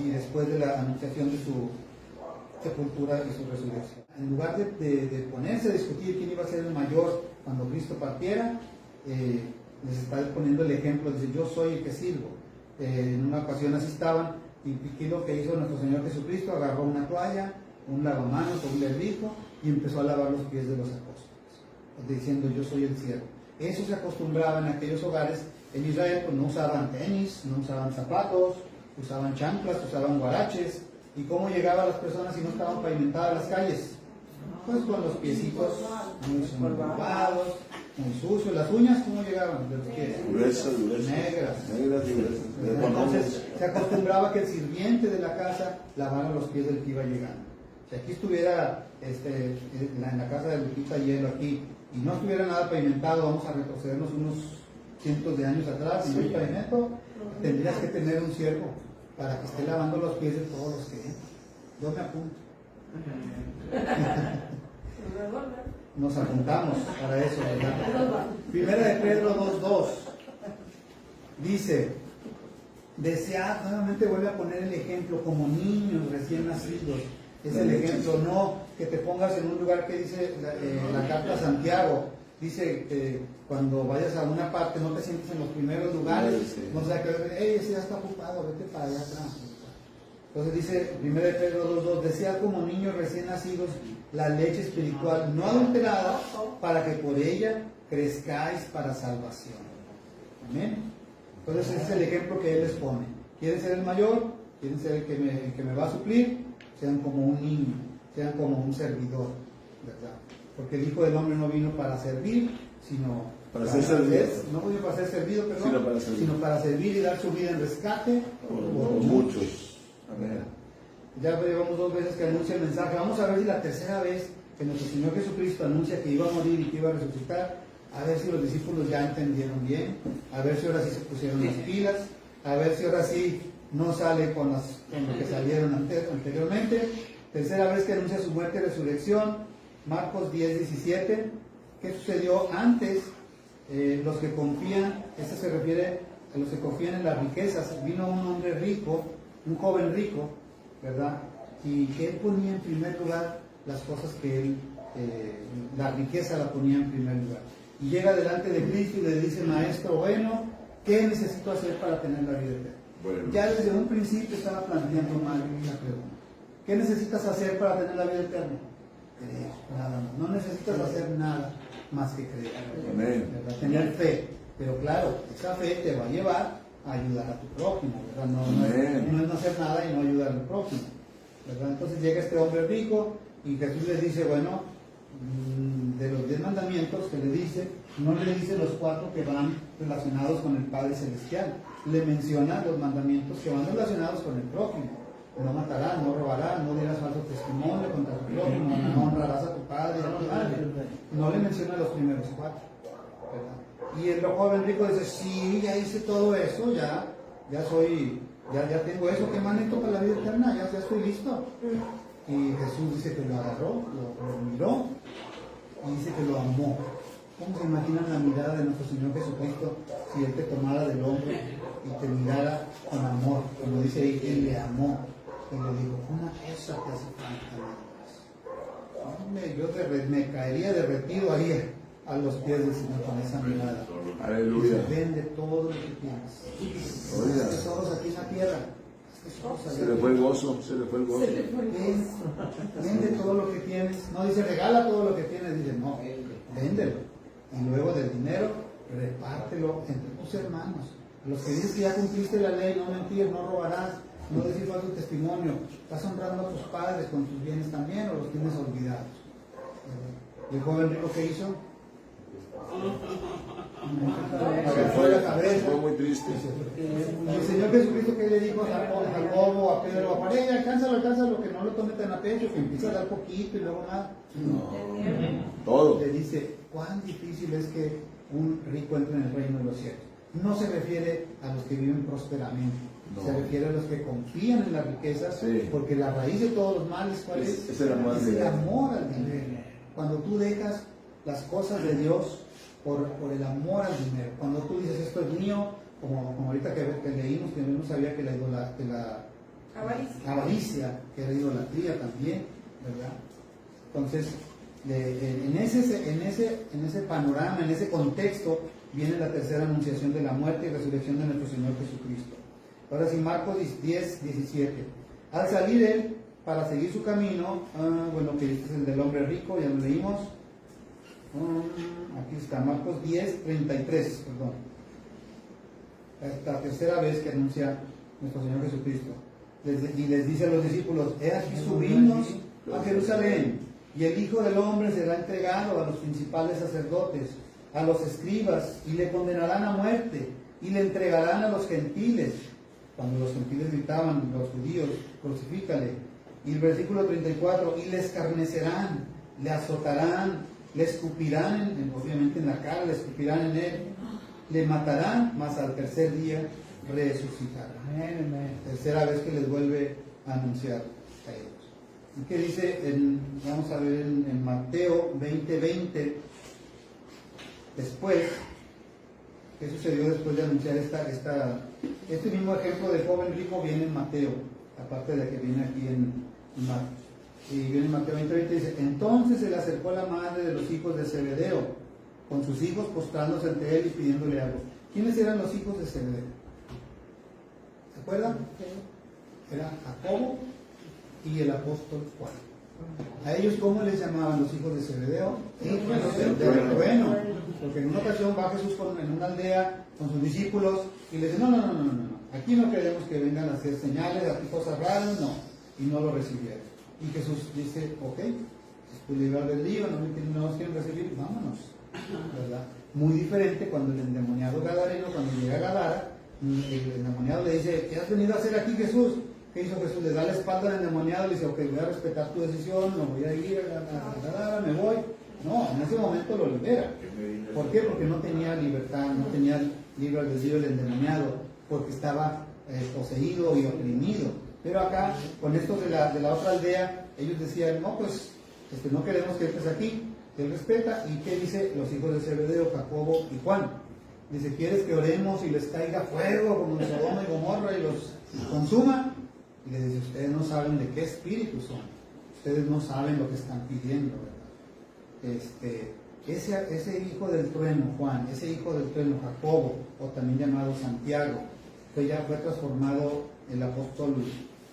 y después de la anunciación de su sepultura y su resurrección. En lugar de ponerse a discutir quién iba a ser el mayor cuando Cristo partiera, les está poniendo el ejemplo, dice, yo soy el que sirvo. En una ocasión así estaban, y ¿qué es lo que hizo nuestro Señor Jesucristo? Agarró una toalla, un lavamanos o un berrico y empezó a lavar los pies de los apóstoles, diciendo, yo soy el siervo. Eso se acostumbraba en aquellos hogares. En Israel pues no usaban tenis, no usaban zapatos, usaban chanclas, usaban guaraches. ¿Y cómo llegaban las personas si no estaban pavimentadas las calles? Pues con los piecitos muy lavados, muy sucios. Las uñas, ¿cómo llegaban? De los pies. Gruesas. Negras. Y gruesas. Entonces se acostumbraba que el sirviente de la casa lavara los pies del que iba llegando. Si aquí estuviera en la casa de Lupita Hielo aquí, y no estuviera nada pavimentado, vamos a retrocedernos unos cientos de años atrás, y no hay pavimento, tendrías que tener un siervo para que esté lavando los pies de todos los que entran. Yo me apunto. Nos apuntamos para eso, ¿verdad? Primera de Pedro 2:2 dice, desead, nuevamente vuelve a poner el ejemplo, como niños recién nacidos. Es el ejemplo, no que te pongas en un lugar que dice la carta a Santiago, dice que cuando vayas a una parte no te sientes en los primeros lugares, no sea que, ese ya está ocupado, vete para allá atrás. Entonces dice 1 Pedro 2:2, desead como niños recién nacidos la leche espiritual no adulterada, para que por ella crezcáis para salvación. Amén. Entonces ese es el ejemplo que Él les pone. ¿Quieren ser el mayor? ¿Quieren ser el que me va a suplir? Sean como un niño, sean como un servidor, ¿verdad? Porque el Hijo del Hombre no vino para servir, sino para ser servido. No vino para ser servido, perdón, sino para servir y dar su vida en rescate por muchos. Amén. Ya llevamos 2 veces que anuncia el mensaje. Vamos a ver si la tercera vez que nuestro Señor Jesucristo anuncia que iba a morir y que iba a resucitar, a ver si los discípulos ya entendieron bien, a ver si ahora sí se pusieron las pilas, a ver si ahora sí no sale con lo que salieron anteriormente. Tercera vez que anuncia su muerte y resurrección, Marcos 10:17. ¿Qué sucedió antes? Los que confían, esto se refiere a los que confían en las riquezas. Vino un hombre rico, un joven rico, ¿verdad? y que él ponía en primer lugar las cosas que él, la riqueza la ponía en primer lugar. Y llega delante de Cristo y le dice, maestro bueno, ¿qué necesito hacer para tener la vida eterna? Bueno. Ya desde un principio estaba planteando mal la pregunta. ¿Qué necesitas hacer para tener la vida eterna? Creer, nada más. No necesitas hacer nada más que creer. Amén. ¿Verdad? Tener fe. Pero claro, esa fe te va a llevar a ayudar a tu prójimo, ¿verdad? No es no hacer nada y no ayudar al prójimo, ¿verdad? Entonces llega este hombre rico y Jesús le dice, bueno, de los 10 mandamientos que le dice, no le dice los 4 que van relacionados con el Padre Celestial, le menciona los mandamientos que van relacionados con el prójimo. No matarás, no robarás, no dirás falso testimonio contra tu prójimo, no honrarás a tu padre y a tu madre. No le menciona los primeros 4, ¿verdad? Y el joven rico dice, sí, ya hice todo eso, ya tengo eso, ¿qué más necesito para la vida eterna? Ya estoy listo. Y Jesús dice que lo agarró, lo miró y dice que lo amó. ¿Cómo se imaginan la mirada de nuestro Señor Jesucristo si Él te tomara del hombro y te mirara con amor? Como dice ahí, Él le amó. Y le dijo, una cosa te hace falta. Hombre, yo me caería derretido ahí a los pies del Señor con esa mirada. Aleluya. Y se vende todo lo que tienes. Los tesoros aquí en la tierra. Se le fue el gozo, se le fue el gozo. Vende todo lo que tienes. No dice regala todo lo que tienes, dice no, véndelo. Y luego del dinero, repártelo entre tus hermanos. Los que dices que ya cumpliste la ley, no mentir, no robarás, no decir falso testimonio, estás honrando a tus padres con tus bienes también o los tienes olvidados. ¿Y el joven rico qué hizo? Fue muy triste. Y el Señor Jesucristo, ¿qué le dijo a Jacobo, a Pedro? A María, alcánzalo, que no lo tome tan a pecho, que empieza a dar poquito y luego nada. No. Todo. Le dice, cuán difícil es que un rico entre en el reino de los cielos. No se refiere a los que viven prósperamente, se refiere a los que confían en las riquezas, porque la raíz de todos los males, ¿cuál es? Es el amor al dinero. Cuando tú dejas las cosas de Dios por el amor al dinero, cuando tú dices esto es mío, como ahorita que leímos, que no sabía que la avaricia, que era idolatría también, ¿verdad? Entonces, en ese panorama, en ese contexto, viene la tercera anunciación de la muerte y resurrección de nuestro Señor Jesucristo. Ahora sí, Marcos 10, 17. Al salir él para seguir su camino, que este es el del hombre rico, ya lo leímos. Aquí está, Marcos 10, 33, perdón. Esta tercera vez que anuncia nuestro Señor Jesucristo. Y les dice a los discípulos, he aquí subimos a Jerusalén, y el Hijo del Hombre será entregado a los principales sacerdotes, a los escribas, y le condenarán a muerte, y le entregarán a los gentiles. Cuando los gentiles gritaban, los judíos, crucifícale. Y el versículo 34, y le escarnecerán, le azotarán, le escupirán, obviamente en la cara, le escupirán en él, le matarán, mas al tercer día resucitará. Tercera vez que les vuelve a anunciar a ellos. ¿Y qué dice? Vamos a ver en Mateo 20:20. Después, ¿qué sucedió después de anunciar este mismo ejemplo de joven rico viene en Mateo, aparte de que viene aquí en Marcos? Y viene en Mateo 20:20 dice, entonces se le acercó la madre de los hijos de Zebedeo, con sus hijos postrándose ante él y pidiéndole algo. ¿Quiénes eran los hijos de Zebedeo? ¿Se acuerdan? Era Jacobo y el apóstol Juan. ¿A ellos cómo les llamaban los hijos de Zebedeo? Bueno, porque en una ocasión va Jesús en una aldea con sus discípulos y les dice, no, aquí no queremos que vengan a hacer señales, a hacer cosas raras, no, y no lo recibieron. Y Jesús dice, ok, es tu libre albedrío, no nos quieren recibir, vámonos, ¿verdad? Muy diferente cuando el endemoniado gadareno, cuando llega a Gadara, el endemoniado le dice, ¿qué has venido a hacer aquí, Jesús? ¿Qué hizo Jesús? Le da la espalda al endemoniado y le dice, ok, voy a respetar tu decisión, no voy a ir a Gadara, me voy. No, en ese momento lo libera. ¿Por qué? Porque no tenía libertad, no tenía libre albedrío el endemoniado, porque estaba poseído y oprimido. Pero acá, con estos de la otra aldea, ellos decían, no, pues no queremos que estés aquí. Él respeta. ¿Y qué dice los hijos de Zebedeo, Jacobo y Juan? Dice, ¿quieres que oremos y les caiga fuego como en Sodoma y Gomorra y los consuma? Y le dice, ustedes no saben de qué espíritu son, ustedes no saben lo que están pidiendo, ¿verdad? Ese hijo del trueno, Juan, ese hijo del trueno, Jacobo, o también llamado Santiago, fue transformado el apóstol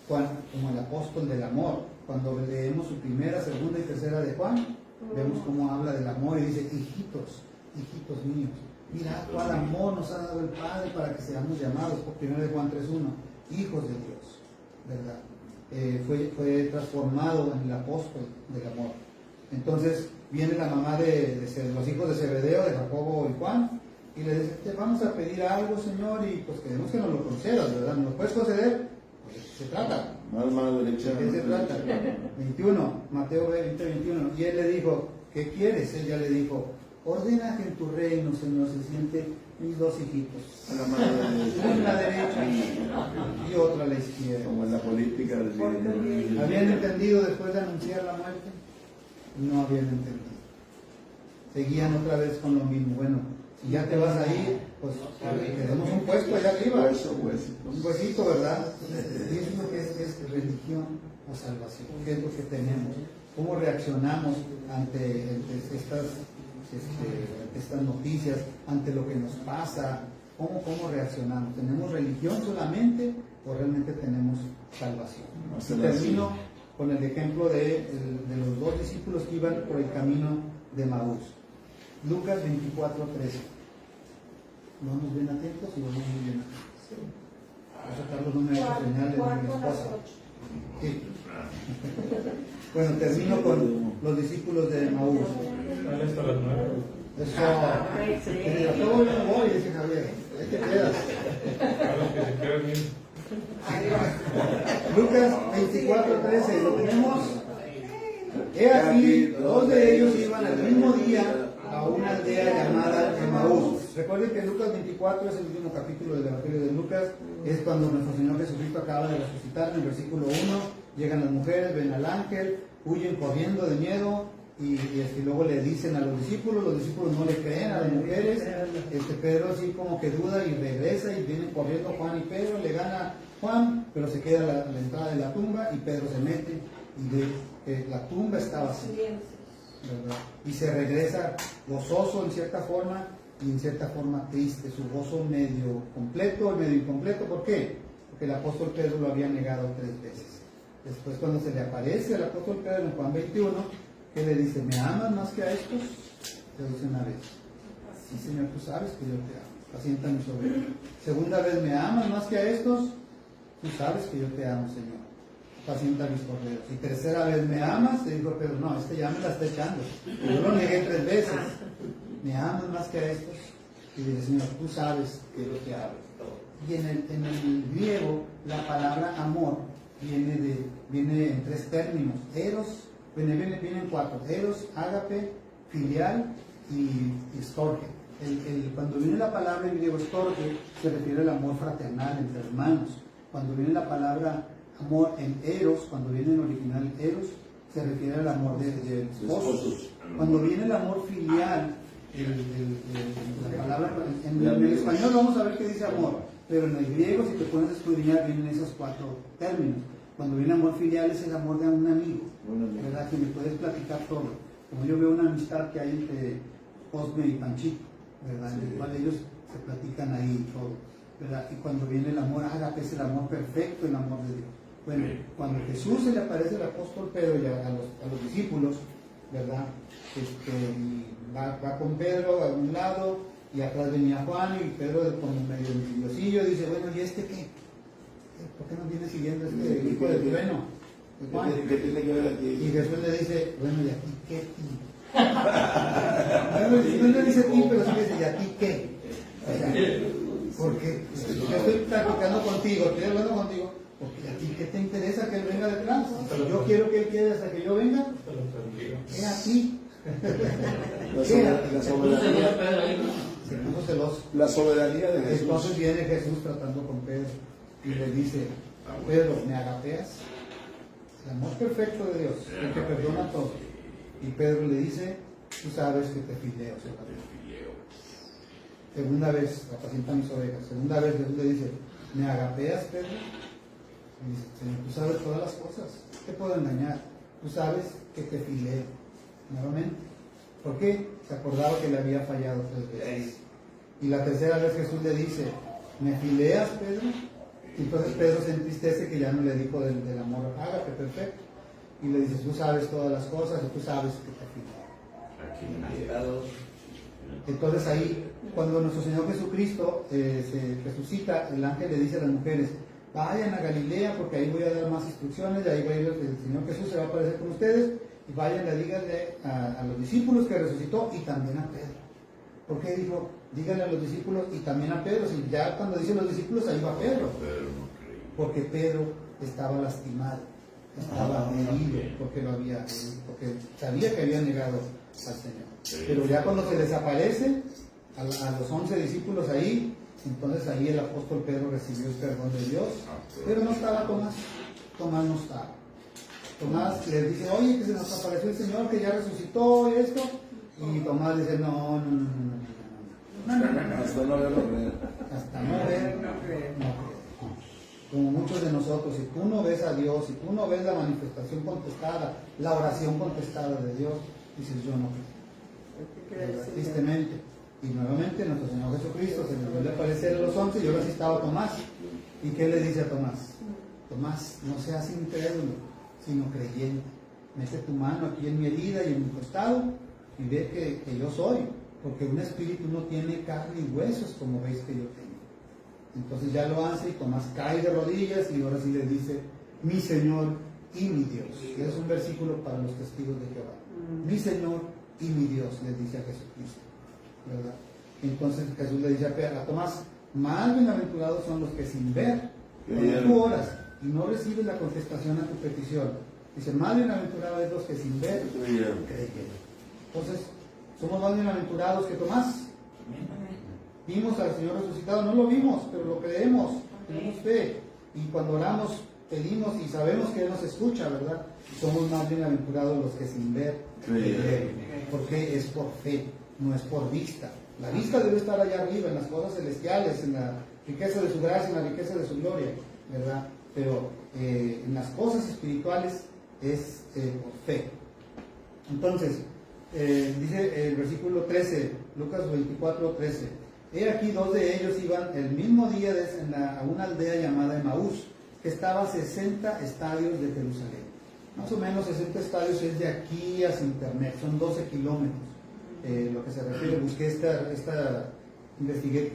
Juan como el apóstol del amor. Cuando leemos su primera, segunda y tercera de Juan, vemos cómo habla del amor y dice, hijitos míos, mirad cuál amor nos ha dado el Padre para que seamos llamados, por 1 de Juan 3:1, hijos de Dios, ¿verdad? Fue transformado en el apóstol del amor. Entonces viene la mamá de los hijos de Zebedeo, de Jacobo y Juan, y le dice, te vamos a pedir algo, Señor, y pues queremos que nos lo concedas, ¿verdad? ¿Nos lo puedes conceder? Pues ¿de qué se trata? ¿De qué se trata? 21, Mateo 20:21. Y él le dijo, ¿qué quieres? Ella le dijo, ordena que en tu reino, Señor, se sienten mis 2 hijitos. A la mano derecha. Una a la derecha y otra a la izquierda. Como en la política. ¿Habían entendido después de anunciar la muerte? No habían entendido. Seguían otra vez con lo mismo. Bueno, si ya te vas a ir, pues tenemos un puesto allá arriba. Un huesito, ¿verdad? ¿Qué es lo que es religión o salvación? ¿Qué es lo que tenemos? ¿Cómo reaccionamos ante estas noticias, ante lo que nos pasa? ¿Cómo reaccionamos? ¿Tenemos religión solamente o realmente tenemos salvación? Y termino con el ejemplo de los 2 discípulos que iban por el camino de Maús. Lucas 24:13. Vamos bien atentos y vamos muy bien atentos. Voy a sacar los números señales de mi esposa. Sí. Bueno, termino con los discípulos de Maús. Hasta las 9. Eso. Todo bien voy, dice Javier. Ahí te quedas. Claro que se queda bien. Lucas 24:13. ¿Lo tenemos? He aquí, 2 de ellos iban al mismo día a una aldea llamada Emaús. Recuerden que Lucas 24 es el último capítulo del Evangelio de Lucas, es cuando nuestro Señor Jesucristo acaba de resucitar. En el versículo 1 llegan las mujeres, ven al ángel, huyen corriendo de miedo y luego le dicen a los discípulos no le creen a las mujeres. Pedro así como que duda y regresa y vienen corriendo Juan y Pedro, le gana Juan, pero se queda a la entrada de la tumba y Pedro se mete y ve que la tumba estaba así, ¿verdad? Y se regresa gozoso en cierta forma y en cierta forma triste, su gozo medio completo, medio incompleto. ¿Por qué? Porque el apóstol Pedro lo había negado 3 veces. Después, cuando se le aparece al apóstol Pedro en Juan 21, que le dice, ¿me amas más que a estos? Le dice una vez, sí, Señor, tú sabes que yo te amo, pacienta mi ovejas. Segunda vez, ¿me amas más que a estos? Tú sabes que yo te amo, Señor, pacienta mis corderos. Y tercera vez, ¿me amas? Le dijo Pedro, no, ya me la está echando. Yo lo negué 3 veces. ¿Me amas más que a estos? Y dice, Señor, tú sabes que yo te amo. Y en el griego, la palabra amor viene en 3 términos. Eros, vienen 4. Eros, ágape, filial y storge. Cuando viene la palabra en griego storge, se refiere al amor fraternal entre hermanos. Cuando viene la palabra amor en eros, cuando viene en original eros, se refiere al amor de esposos. Cuando viene el amor filial, la palabra en el español vamos a ver qué dice amor, pero en el griego, si te pones a escudriñar, vienen esos 4 términos. Cuando viene amor filial es el amor de un amigo, ¿verdad? Que me puedes platicar todo. Como yo veo una amistad que hay entre Cosme y Panchito, ¿verdad? En el cual ellos se platican ahí todo, ¿verdad? Y cuando viene el amor ágape es el amor perfecto, el amor de Dios. Bueno, cuando Jesús se le aparece al apóstol Pedro y a los discípulos, ¿verdad? Va con Pedro a un lado y atrás venía Juan y Pedro como medio nerviosillo dice, bueno, ¿y este qué? ¿Por qué no viene siguiendo este hijo del trueno? ¿Qué tiene que ver aquí? Y Jesús le dice, bueno, ¿y a ti qué? No le dice ti, pero sí le dice, ¿y a ti qué? O sea, porque yo estoy platicando contigo, estoy hablando contigo, porque a ti qué te interesa que él venga detrás. Si yo quiero que él quede hasta que yo venga, ¿qué a ti? La soberanía de Jesús. Entonces viene Jesús tratando con Pedro y le dice, Pedro, ¿me agapeas? El amor perfecto de Dios, el que perdona todo. Y Pedro le dice, tú sabes que te fileo, Segunda vez, apacienta mis ovejas. Segunda vez Jesús le dice, ¿me agapeas, Pedro? Y dice, Señor, tú sabes todas las cosas, te puedo engañar, tú sabes que te fileo. Nuevamente. ¿Por qué? Se acordaba que le había fallado 3 veces. Y la tercera vez Jesús le dice, ¿me fileas, Pedro? Y entonces Pedro se entristece que ya no le dijo del amor ágape, perfecto. Y le dice, tú sabes todas las cosas y tú sabes que te fileo. Entonces ahí, cuando nuestro Señor Jesucristo se resucita, el ángel le dice a las mujeres, vayan a Galilea porque ahí voy a dar más instrucciones, y ahí va a ir el Señor Jesús, se va a aparecer con ustedes, y vayan a díganle a los discípulos que resucitó y también a Pedro. ¿Por qué dijo, díganle a los discípulos y también a Pedro? Si ya cuando dicen los discípulos, ahí va Pedro. Porque Pedro estaba lastimado, estaba herido, porque sabía que había negado al Señor. Pero ya cuando se desaparece a los 11 discípulos ahí, entonces ahí el apóstol Pedro recibió el perdón de Dios. Pero no estaba Tomás. Tomás no estaba. Tomás le dice, oye, que se nos apareció el Señor, que ya resucitó y esto. Y Tomás dice, no. Hasta no verlo. Hasta no ver, no creer. Como muchos de nosotros, si tú no ves a Dios, si tú no ves la manifestación contestada, la oración contestada de Dios, dices, yo no creo. Tristemente. Y nuevamente nuestro Señor Jesucristo se le vuelve a aparecer a los 11 y ahora sí estaba Tomás. ¿Y qué le dice a Tomás? Tomás, no seas incrédulo, sino creyente. Mete tu mano aquí en mi herida y en mi costado y ve que yo soy, porque un espíritu no tiene carne y huesos como veis que yo tengo. Entonces ya lo hace y Tomás cae de rodillas y ahora sí le dice, mi Señor y mi Dios. Y es un versículo para los testigos de Jehová. Mi Señor y mi Dios, le dice a Jesucristo, ¿verdad? Entonces Jesús le dice a Tomás, más bienaventurados son los que sin ver, cuando tú oras y no recibes la contestación a tu petición, dice, más bienaventurados es los que sin ver creen. Entonces, somos más bienaventurados que Tomás. Vimos al Señor resucitado, no lo vimos, pero lo creemos, tenemos fe. Y cuando oramos, pedimos y sabemos que Él nos escucha, ¿verdad? Somos más bienaventurados los que sin ver creen. Porque es por fe, no es por vista. La vista debe estar allá arriba, en las cosas celestiales, en la riqueza de su gracia, en la riqueza de su gloria, ¿verdad? Pero en las cosas espirituales es por fe. Entonces, dice el versículo 13, Lucas 24:13. He aquí 2 de ellos iban el mismo día a una aldea llamada Emaús, que estaba a 60 estadios de Jerusalén. Más o menos 60 estadios es de aquí a Internet, son 12 kilómetros. Lo que se refiere, busqué investigué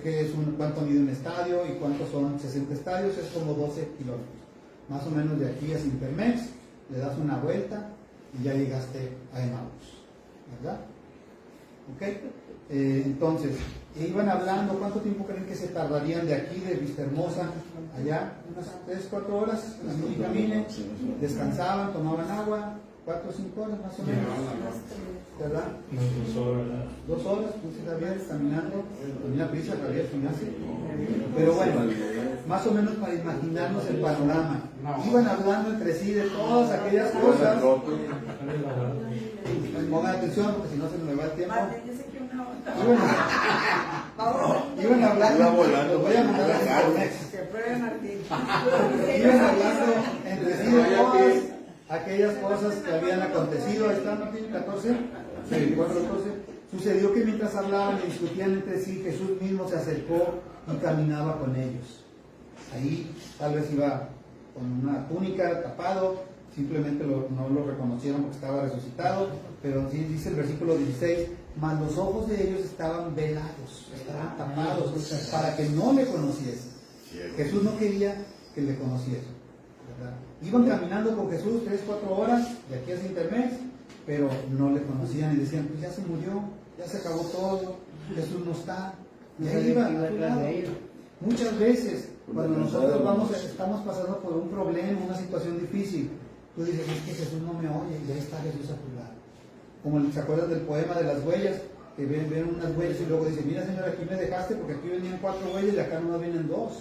cuánto mide un estadio y cuántos son 60 estadios, es como 12 kilómetros. Más o menos de aquí a Internet, le das una vuelta y ya llegaste a Emaús, ¿verdad? ¿Ok? Entonces, iban hablando, ¿cuánto tiempo creen que se tardarían de aquí, de Vistahermosa, allá? Unas 3-4 horas, así caminen, descansaban, tomaban agua, 4 o 5 horas más o menos, ¿verdad? 2 horas, puse Javier caminando, tenía prisa Javier, gimnasio. Pero bueno, más o menos para imaginarnos el panorama. Iban hablando entre sí de todas aquellas cosas. Pongan atención porque si no se me va el tiempo. Iban hablando, los voy a mandar a Internet. Iban hablando entre sí de todas aquellas cosas que habían acontecido. ¿Está Martín 14? Sí, 4:14. Sucedió que mientras hablaban y discutían entre sí, Jesús mismo se acercó y caminaba con ellos. Ahí tal vez iba con una túnica, tapado, simplemente no lo reconocieron porque estaba resucitado, pero sí dice el versículo 16, mas los ojos de ellos estaban velados, estaban tapados para que no le conociesen. Jesús no quería que le conociesen, ¿verdad? Iban caminando con Jesús 3-4 horas de aquí a Internet, pero no le conocían y decían, pues ya se murió, ya se acabó todo, Jesús no está. Y ahí iba a tu lado. Muchas veces, cuando nosotros estamos pasando por un problema, una situación difícil, tú dices, es que Jesús no me oye, y ahí está Jesús a tu lado. Como se acuerdan del poema de las huellas, que ven unas huellas y luego dicen, mira Señor, aquí me dejaste porque aquí venían 4 huellas y acá no vienen 2.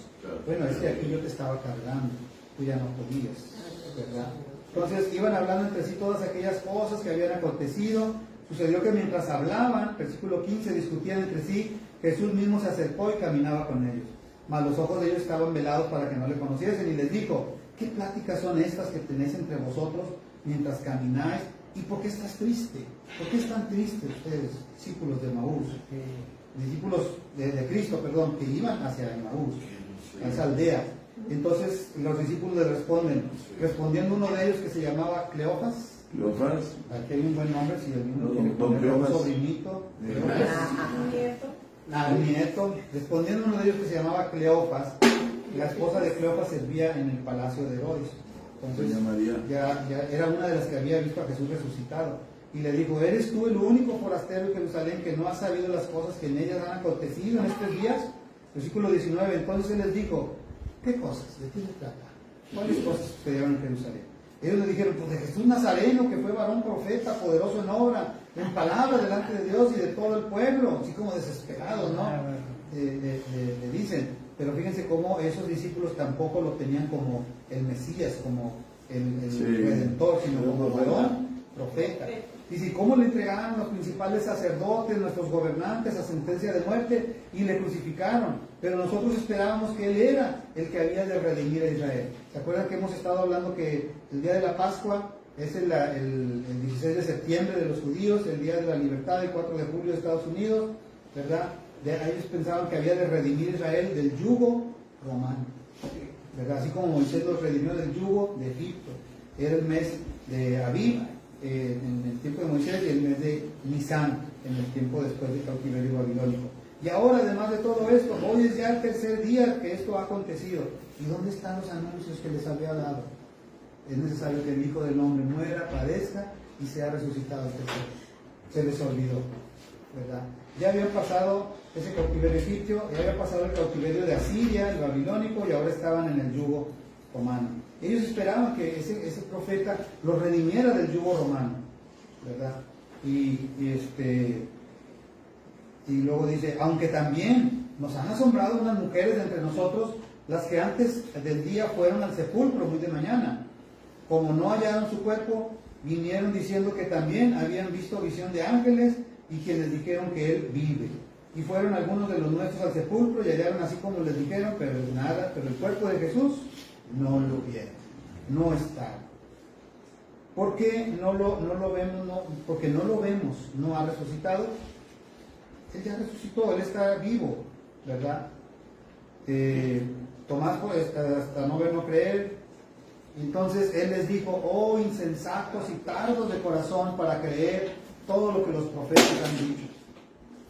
Bueno, es que aquí yo te estaba cargando, tú ya no podías, ¿verdad? Entonces iban hablando entre sí todas aquellas cosas que habían acontecido. Sucedió que mientras hablaban, versículo 15, discutían entre sí, Jesús mismo se acercó y caminaba con ellos. Mas los ojos de ellos estaban velados para que no le conociesen y les dijo, ¿qué pláticas son estas que tenéis entre vosotros mientras camináis? ¿Y por qué estás triste? ¿Por qué están tristes ustedes, discípulos de Emaús? Discípulos de Cristo, perdón, que iban hacia Emaús, a esa aldea. Entonces los discípulos le responden, respondiendo uno de ellos que se llamaba Cleofas. Cleofas. Aquí hay un buen nombre, si alguno quiere Don poner un Cleofas. sobrinito. Nieto. Respondiendo uno de ellos que se llamaba Cleofas, la esposa de Cleofas servía en el palacio de Herodes. Entonces ya era una de las que había visto a Jesús resucitado. Y le dijo, ¿eres tú el único forastero en Jerusalén que no ha sabido las cosas que en ellas han acontecido en estos días? Versículo 19, entonces él les dijo, ¿qué cosas? ¿De qué se trata? ¿Cuáles cosas sucedieron en Jerusalén? Ellos le dijeron, pues de Jesús Nazareno, que fue varón profeta, poderoso en obra, en palabra delante de Dios y de todo el pueblo, así como desesperados, ¿no? Le dicen, pero fíjense cómo esos discípulos tampoco lo tenían como el Mesías, como el Redentor, sino como varón profeta. Dice, ¿cómo le entregaron los principales sacerdotes, nuestros gobernantes, a sentencia de muerte y le crucificaron? Pero nosotros esperábamos que Él era el que había de redimir a Israel. ¿Se acuerdan que hemos estado hablando que el día de la Pascua es el 16 de septiembre de los judíos, el día de la libertad, el 4 de julio de Estados Unidos, ¿verdad? Ellos pensaban que había de redimir a Israel del yugo romano, ¿verdad? Así como Moisés los redimió del yugo de Egipto. Era el mes de Abib, en el tiempo de Moisés, y el mes de Nisan, en el tiempo después del cautiverio babilónico. Y ahora, además de todo esto, hoy es ya el tercer día que esto ha acontecido. ¿Y dónde están los anuncios que les había dado? Es necesario que el Hijo del Hombre muera, padezca y sea resucitado el tercer día. Se les olvidó, ¿verdad? Ya habían pasado ese cautiverio egipcio, ya había pasado el cautiverio de Asiria, el babilónico, y ahora estaban en el yugo romano. Ellos esperaban que ese profeta los redimiera del yugo romano, ¿verdad? Y luego dice, aunque también nos han asombrado unas mujeres de entre nosotros, las que antes del día fueron al sepulcro muy de mañana. Como no hallaron su cuerpo, vinieron diciendo que también habían visto visión de ángeles y quienes dijeron que Él vive. Y fueron algunos de los nuestros al sepulcro y hallaron así como les dijeron, pero nada, pero el cuerpo de Jesús no lo vieron, no está. ¿Por qué no lo vemos? Porque no lo vemos, no ha resucitado. Él ya resucitó, Él está vivo, ¿verdad? Tomás, pues, hasta no ver, no creer. Entonces Él les dijo, oh insensatos y tardos de corazón para creer todo lo que los profetas han dicho.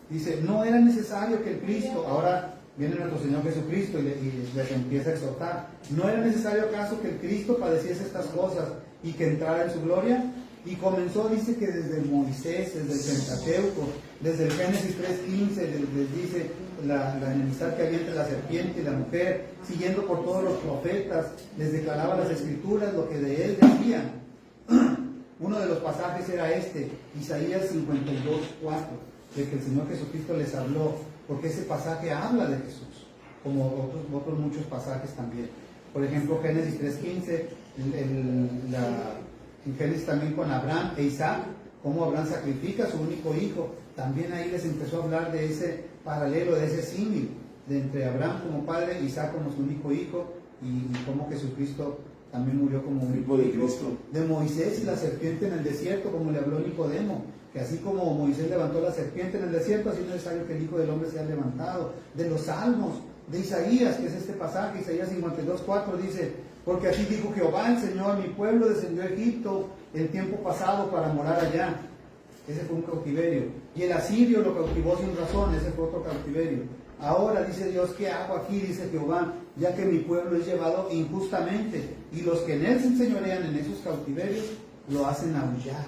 Dice, no era necesario que el Cristo, ahora viene nuestro Señor Jesucristo y les empieza a exhortar, ¿no era necesario acaso que el Cristo padeciese estas cosas y que entrara en su gloria? Y comenzó, dice que desde Moisés, desde el Pentateuco, desde el Génesis 3:15, les dice la enemistad que había entre la serpiente y la mujer, siguiendo por todos los profetas, les declaraba las Escrituras lo que de él decían. Uno de los pasajes era Isaías 52:4, de que el Señor Jesucristo les habló, porque ese pasaje habla de Jesús, como otros muchos pasajes también. Por ejemplo, Génesis 3:15, en Génesis también con Abraham e Isaac, cómo Abraham sacrifica a su único hijo. También ahí les empezó a hablar de ese paralelo, de ese símil, de entre Abraham como padre, Isaac como su único hijo, y cómo Jesucristo también murió como único hijo. De Moisés y la serpiente en el desierto, como le habló Nicodemo, que así como Moisés levantó la serpiente en el desierto, así es necesario que el Hijo del Hombre sea levantado. De los Salmos, de Isaías, que es este pasaje, Isaías 52:4, dice, porque así dijo Jehová el Señor, mi pueblo descendió a Egipto el tiempo pasado para morar allá. Ese fue un cautiverio. Y el asirio lo cautivó sin razón, ese fue otro cautiverio. Ahora dice Dios, ¿qué hago aquí? Dice Jehová, ya que mi pueblo es llevado injustamente, y los que en él se enseñorean en esos cautiverios, lo hacen aullar,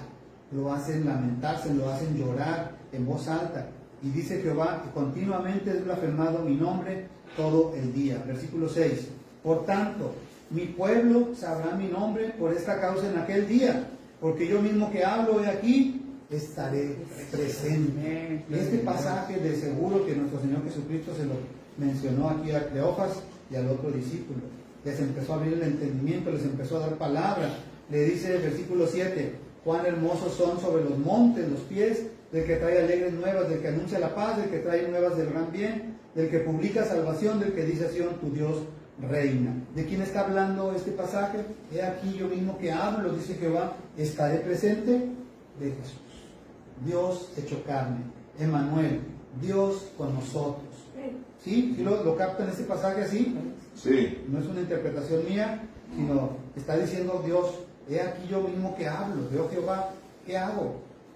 lo hacen lamentarse, lo hacen llorar en voz alta. Y dice Jehová, que continuamente es blasfemado mi nombre todo el día. Versículo 6. Por tanto, mi pueblo sabrá mi nombre por esta causa en aquel día, porque yo mismo que hablo hoy aquí, estaré presente. Este pasaje de seguro que nuestro Señor Jesucristo se lo mencionó aquí a Cleofas y al otro discípulo. Les empezó a abrir el entendimiento, les empezó a dar palabra. Le dice el versículo 7, cuán hermosos son sobre los montes los pies del que trae alegres nuevas, del que anuncia la paz, del que trae nuevas del gran bien, del que publica salvación, del que dice a Sión, tu Dios reina. ¿De quién está hablando este pasaje? He aquí yo mismo que hablo, dice Jehová, estaré presente de Jesús. Dios hecho carne, Emmanuel, Dios con nosotros. ¿Sí? ¿Sí lo captan este pasaje así? Sí. No es una interpretación mía, sino está diciendo Dios, he aquí yo mismo que hablo, veo Jehová, ¿qué hago?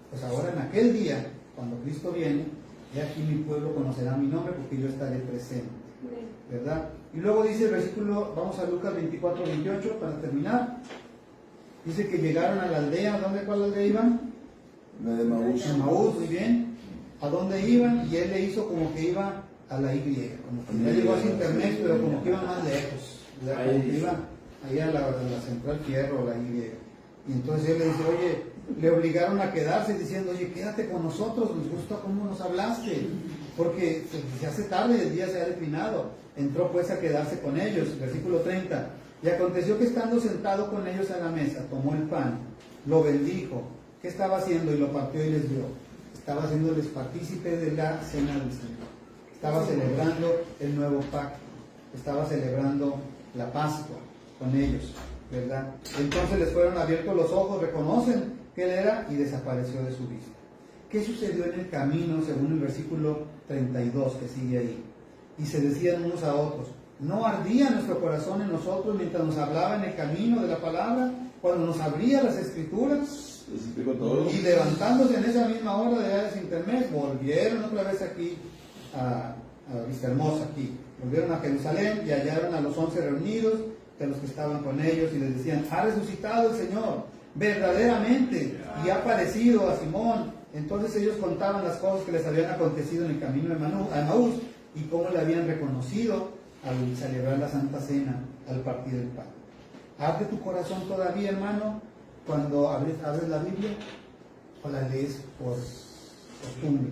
Pues ahora en aquel día, cuando Cristo viene, he aquí mi pueblo conocerá mi nombre porque yo estaré presente, ¿verdad? Y luego dice el versículo, vamos a Lucas 24, 28 para terminar. Dice que llegaron a la aldea. ¿Cuál aldea iban? La de Maús. Maús, muy bien. ¿A dónde iban? Y él le hizo como que iba a la Y, como que ya llegó a internet, pero como que iba más lejos, como que iba ahí a la Central Fierro, la Y. Y entonces él le dice, oye, le obligaron a quedarse diciendo, oye, quédate con nosotros, nos gusta cómo nos hablaste, porque se hace tarde, el día se ha declinado. Entró pues a quedarse con ellos, versículo 30. Y aconteció que estando sentado con ellos a la mesa, tomó el pan, lo bendijo. ¿Qué estaba haciendo? Y lo partió y les dio. Estaba haciéndoles partícipe de la cena del Señor. Estaba celebrando el nuevo pacto. Estaba celebrando la Pascua con ellos, ¿verdad? Entonces les fueron abiertos los ojos, reconocen que él era y desapareció de su vista. ¿Qué sucedió en el camino según el versículo 32 que sigue ahí? Y se decían unos a otros, ¿no ardía nuestro corazón en nosotros mientras nos hablaba en el camino de la palabra, cuando nos abría las escrituras? Y levantándose en esa misma hora de edades intermedias, volvieron otra vez aquí a Vista Hermosa, aquí. Volvieron a Jerusalén y hallaron a los 11 reunidos, de los que estaban con ellos, y les decían, ha resucitado el Señor, verdaderamente, y ha aparecido a Simón. Entonces ellos contaban las cosas que les habían acontecido en el camino a Emaús, y cómo le habían reconocido al celebrar la Santa Cena, al partir el pan. ¿Arde tu corazón todavía, hermano, cuando abres la Biblia o la lees por costumbre?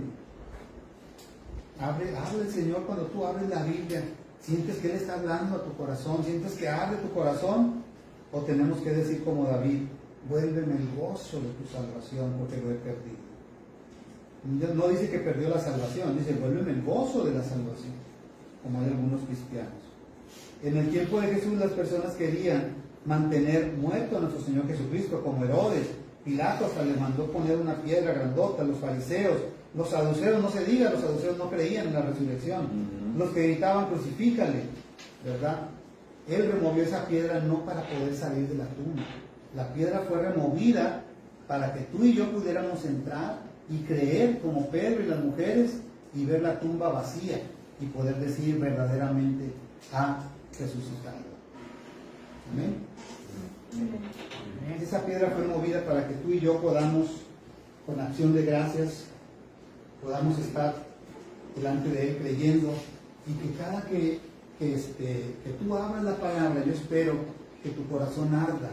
Habla el Señor cuando tú abres la Biblia. ¿Sientes que Él está hablando a tu corazón? ¿Sientes que arde tu corazón? ¿O tenemos que decir como David, vuélveme el gozo de tu salvación porque lo he perdido? No dice que perdió la salvación, dice vuélveme el gozo de la salvación, como hay algunos cristianos. En el tiempo de Jesús las personas querían mantener muerto a nuestro Señor Jesucristo, como Herodes. Pilato hasta le mandó poner una piedra grandota. Los fariseos, los saduceos, no se diga, los saduceos no creían en la resurrección. Los que gritaban crucifícale, ¿verdad? Él removió esa piedra no para poder salir de la tumba. La piedra fue removida para que tú y yo pudiéramos entrar y creer como Pedro y las mujeres y ver la tumba vacía y poder decir verdaderamente ha resucitado. Amén. Esa piedra fue movida para que tú y yo podamos, con acción de gracias, podamos estar delante de Él creyendo, y que cada que tú abras la palabra, yo espero que tu corazón arda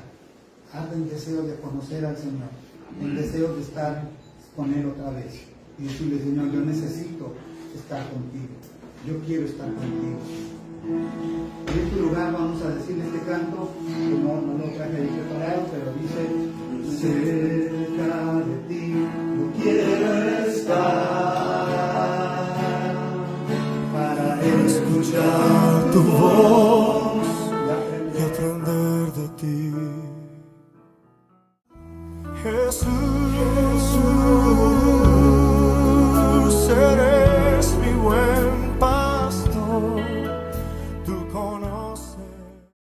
en deseo de conocer al Señor, en deseo de estar con Él otra vez y decirle, Señor, yo necesito estar contigo, yo quiero estar contigo. En este lugar vamos a decirle este canto, que no lo traje ahí preparado, pero dice, cerca de ti yo quiero estar, para escuchar tu voz y aprender de ti. Jesús, seré